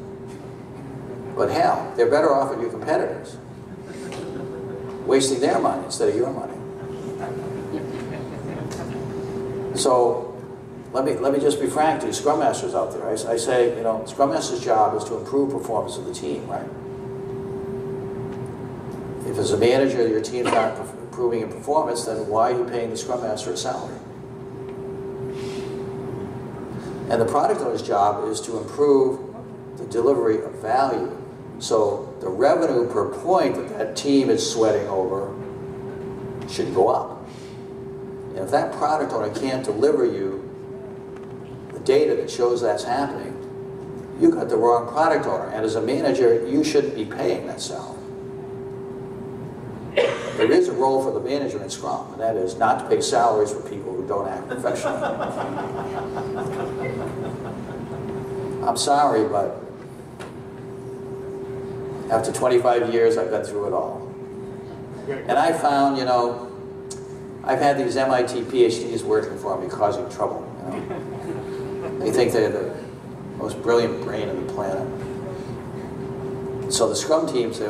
But hell, they're better off than your competitors, wasting their money instead of your money. So let me just be frank to you Scrum Masters out there. I say, you know, Scrum Master's job is to improve performance of the team, right? If as a manager your team's not improving in performance, then why are you paying the Scrum Master a salary? And the product owner's job is to improve the delivery of value. So the revenue per point that that team is sweating over should go up. And if that product owner can't deliver you the data that shows that's happening, you got the wrong product owner. And as a manager, you shouldn't be paying that salary. There is a role for the manager in Scrum, and that is not to pay salaries for people who don't act professionally. I'm sorry, but after 25 years, I've been through it all. And I found, you know, I've had these MIT PhDs working for me, causing trouble. You know? They think they're the most brilliant brain on the planet. So the Scrum teams,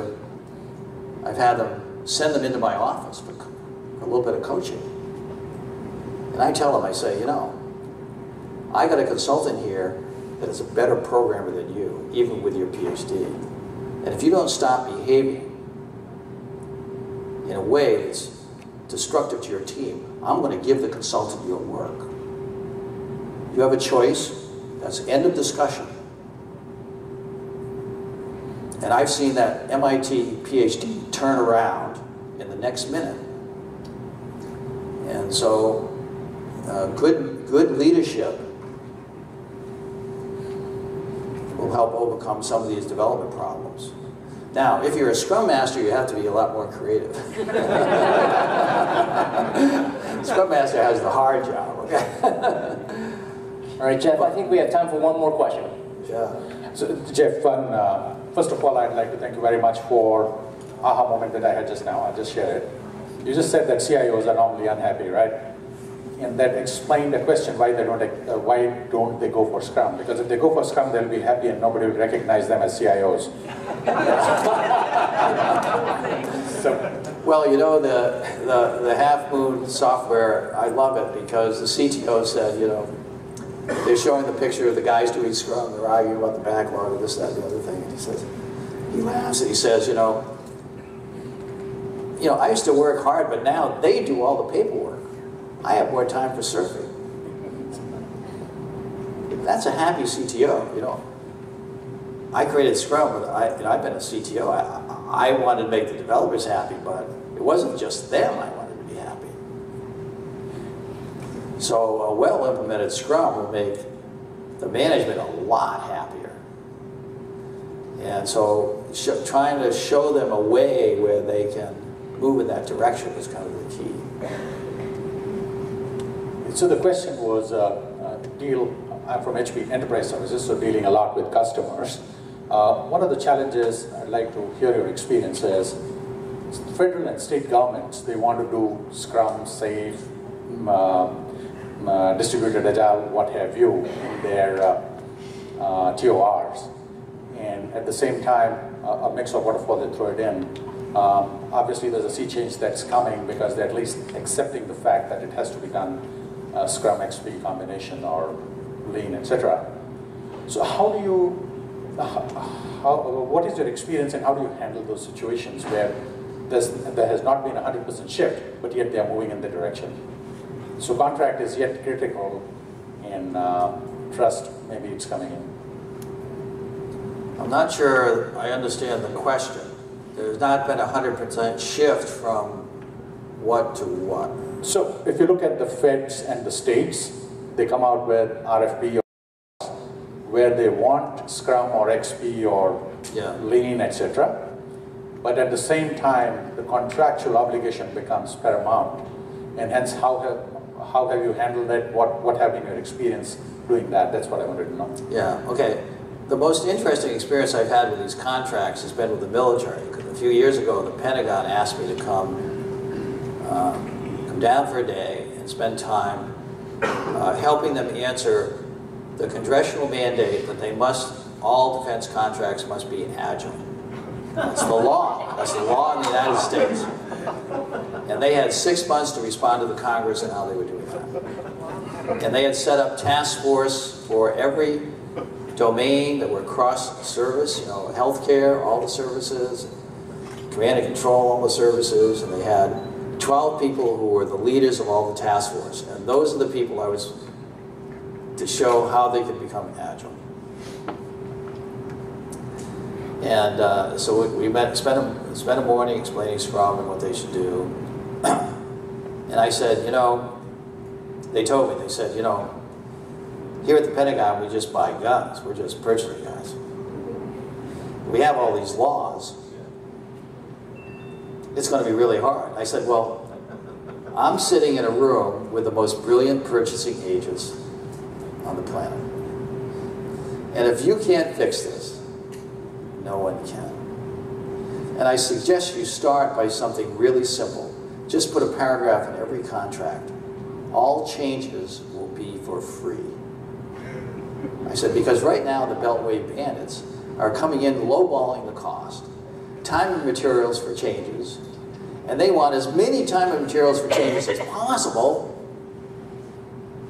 I've had them send them into my office for a little bit of coaching. And I tell them, I say, you know, I got a consultant here that is a better programmer than you, even with your PhD. And if you don't stop behaving in a way that's destructive to your team, I'm going to give the consultant your work. You have a choice. That's end of discussion. And I've seen that MIT PhD turn around in the next minute. And so good leadership will help overcome some of these development problems. Now, if you're a Scrum Master, you have to be a lot more creative. Scrum Master has the hard job, okay? All right, Jeff, I think we have time for one more question. Yeah. So, Jeff, first of all, I'd like to thank you very much for aha moment that I had just now. I'll just share it. You just said that CIOs are normally unhappy, right? And that explained the question why don't they go for Scrum? Because if they go for Scrum, they'll be happy and nobody will recognize them as CIOs. Well, you know, the Half Moon software, I love it because the CTO said, you know, they're showing the picture of the guys doing Scrum, they're arguing about the backlog of this, that, the other thing. And he says, he laughs and he says, you know, I used to work hard, but now they do all the paperwork. I have more time for surfing. That's a happy CTO, you know. I created Scrum, but I've been a CTO. I wanted to make the developers happy, but it wasn't just them I wanted to be happy. So a well-implemented Scrum will make the management a lot happier. And so trying to show them a way where they can move in that direction is kind of the key. So the question was, I'm from HP Enterprise Services, so dealing a lot with customers. One of the challenges, I'd like to hear your experiences, federal and state governments, they want to do Scrum, Safe, distributed agile, what have you, in their TORs. And at the same time, a mix of waterfall, they throw it in. Obviously there's a sea change that's coming because they're at least accepting the fact that it has to be done Scrum XP combination or Lean, etc. So how do you, what is your experience and how do you handle those situations where there has not been a 100% shift, but yet they are moving in the direction? So contract is yet critical and trust, maybe it's coming in. I'm not sure I understand the question. There's not been a 100% shift from what to what? So if you look at the feds and the states, they come out with RFP where they want Scrum or XP or Lean, etc. But at the same time, the contractual obligation becomes paramount. And hence, how have you handled that? What have been your experience doing that? That's what I wanted to know. Yeah, okay. the most interesting experience I've had with these contracts has been with the military. Because a few years ago, the Pentagon asked me to come down for a day and spend time helping them answer the congressional mandate that all defense contracts must be agile. That's the law. That's the law in the United States. And they had 6 months to respond to the Congress and how they were doing that. And they had set up task force for every domain that were cross-service, you know, healthcare, all the services, command and control, all the services, and they had 12 people who were the leaders of all the task force. And those are the people I was to show how they could become agile. And so we spent a morning explaining Scrum and what they should do. And I said, you know, they told me, they said, you know, here at the Pentagon we just buy guns. We're just purchasing guns. We have all these laws. It's going to be really hard. I said, well, I'm sitting in a room with the most brilliant purchasing agents on the planet. And if you can't fix this, no one can. And I suggest you start by something really simple. Just put a paragraph in every contract. All changes will be for free. I said, because right now the Beltway bandits are coming in lowballing the cost, time and materials for changes, and they want as many time and materials for changes as possible,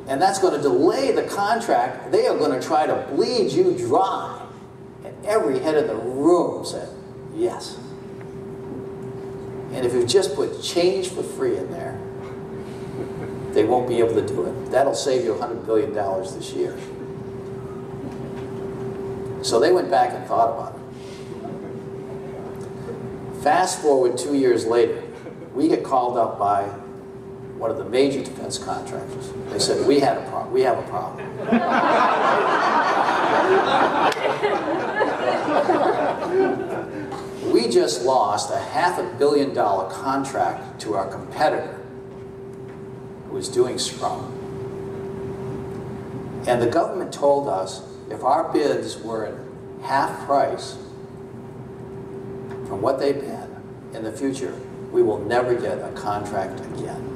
and that's going to delay the contract. They are going to try to bleed you dry. And every head in the room said, yes. And if you just put change for free in there, they won't be able to do it. That'll save you $100 billion this year. So they went back and thought about it. Fast forward 2 years later, we get called up by one of the major defense contractors. They said, we have a problem. We just lost a $500 million contract to our competitor who was doing Scrum. And the government told us if our bids were at half price from what they've been in the future, we will never get a contract again.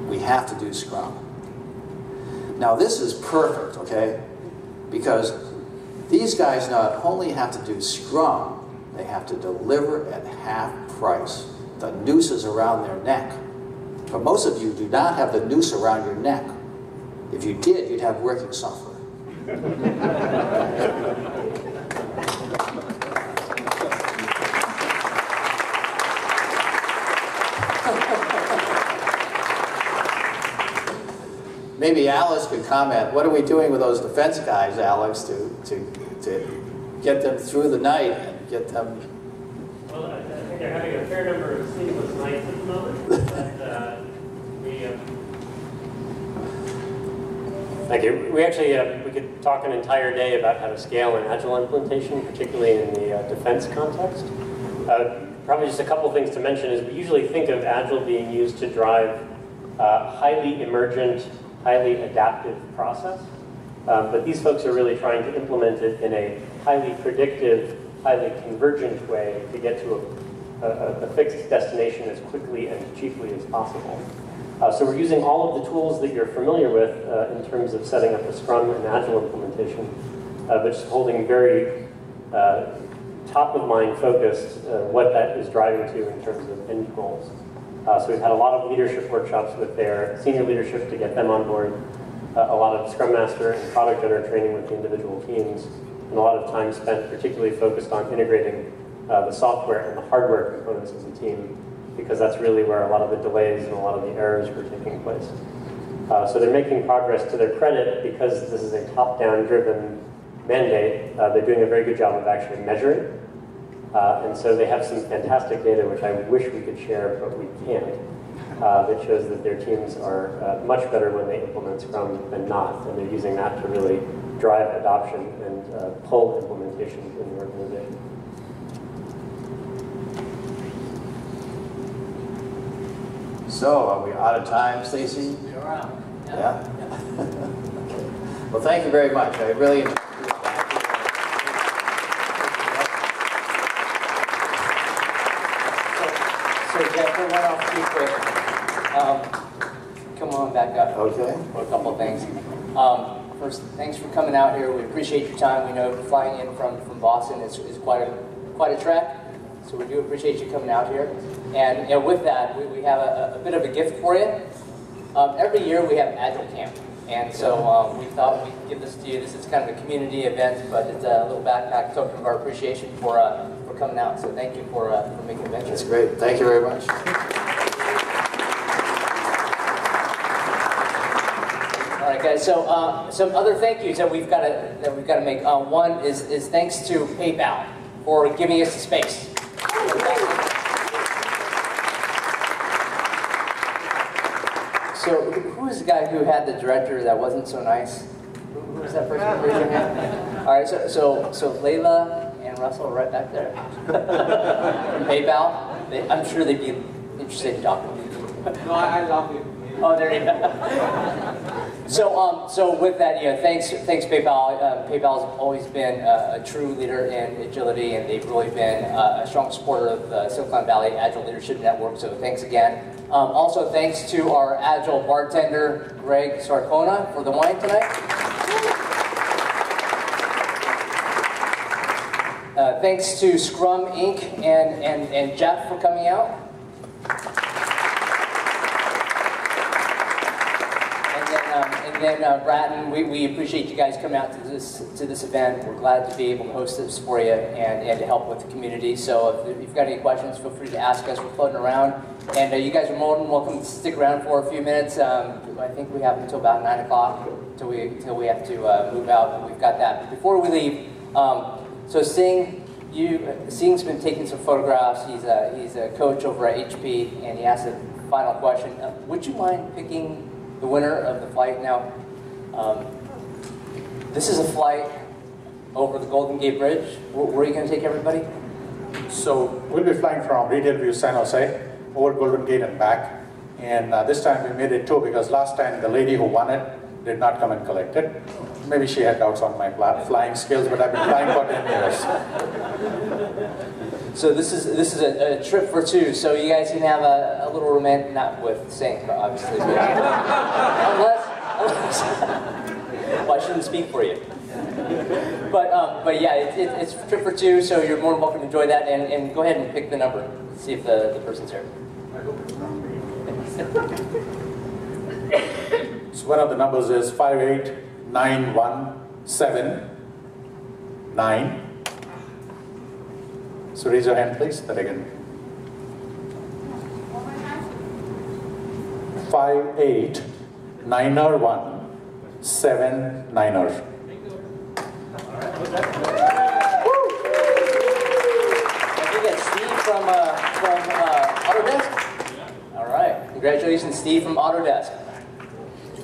We have to do Scrum. Now this is perfect, okay? Because these guys not only have to do Scrum, they have to deliver at half price. The noose is around their neck. But most of you do not have the noose around your neck. If you did, you'd have working software. Maybe Alex could comment. What are we doing with those defense guys, Alex, to get them through the night and get them? Well, I think they're having a fair number of sleepless nights at the moment. But, thank you. We actually we could talk an entire day about how to scale an Agile implementation, particularly in the defense context. Probably just a couple things to mention is we usually think of Agile being used to drive highly emergent, highly adaptive process. But these folks are really trying to implement it in a highly predictive, highly convergent way to get to a fixed destination as quickly and cheaply as possible. So we're using all of the tools that you're familiar with in terms of setting up a Scrum and Agile implementation, but just holding very top-of-mind focused what that is driving to in terms of end goals. So we've had a lot of leadership workshops with their senior leadership to get them on board, a lot of Scrum Master and Product Owner training with the individual teams, and a lot of time spent particularly focused on integrating the software and the hardware components of the team, because that's really where a lot of the delays and a lot of the errors were taking place. So they're making progress to their credit because this is a top-down driven mandate. They're doing a very good job of actually measuring. And so they have some fantastic data, which I wish we could share, but we can't, that shows that their teams are much better when they implement Scrum than not, and they're using that to really drive adoption and pull implementation in the organization. So, are we out of time, Stacy? You're out. Yeah? Well, thank you very much. I really enjoyed it. So Jeff, we went off too quick. Come on back up. Okay. For a couple of things. First, thanks for coming out here. We appreciate your time. We know flying in from Boston is quite a trek. So we do appreciate you coming out here. And with that, we have a bit of a gift for you. Every year we have Agile Camp. And so we thought we'd give this to you. This is kind of a community event, but it's a little backpack token of our appreciation for coming out. So thank you for making the venture. That's great. Thank you very much. All right, guys. So some other thank yous that we've got to make. One is thanks to PayPal for giving us the space. So who was the guy who had the director that wasn't so nice? Who was that person? Raise your hand. All right. So Layla and Russell are right back there. From PayPal. I'm sure they'd be interested in talking to you. No, I love you. Oh, there you go. So with that, thanks PayPal. PayPal has always been a true leader in agility, and they've really been a strong supporter of the Silicon Valley Agile Leadership Network. So thanks again. Also, thanks to our Agile bartender Greg Sarcona for the wine tonight. Thanks to Scrum Inc. and Jeff for coming out. And then Bratton, we appreciate you guys coming out to this event. We're glad to be able to host this for you and to help with the community. So if you've got any questions, feel free to ask us. We're floating around. And you guys are more than welcome to stick around for a few minutes. I think we have until about 9 o'clock until we have to move out. We've got that. But before we leave, so Sing's been taking some photographs. He's a coach over at HP, and he asked a final question. Would you mind picking the winner of the flight? Now, this is a flight over the Golden Gate Bridge. Where are you going to take everybody? So we'll be flying from Retail View, San Jose, over Golden Gate and back. And this time we made it 2 because last time the lady who won it did not come and collect it. Maybe she had doubts on my flying skills, but I've been flying for 10 years. So this is a trip for 2. So you guys can have a little romantic, not with Sing, obviously, but unless well, I shouldn't speak for you. But yeah, it's a trip for 2. So you're more than welcome to enjoy that, and go ahead and pick the number. See if the person's here. So one of the numbers is 58917-9. So raise your hand, please. That again. 58917-9. From Autodesk? All right. Congratulations, Steve from Autodesk.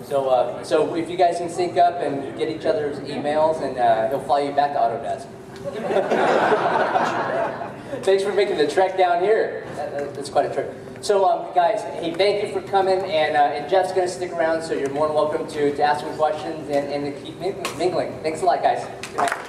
So if you guys can sync up and get each other's emails, and he'll fly you back to Autodesk. Thanks for making the trek down here. That's quite a trip. So guys, hey, thank you for coming, and Jeff's going to stick around, so you're more than welcome to ask some questions and to keep mingling. Thanks a lot, guys. Good night.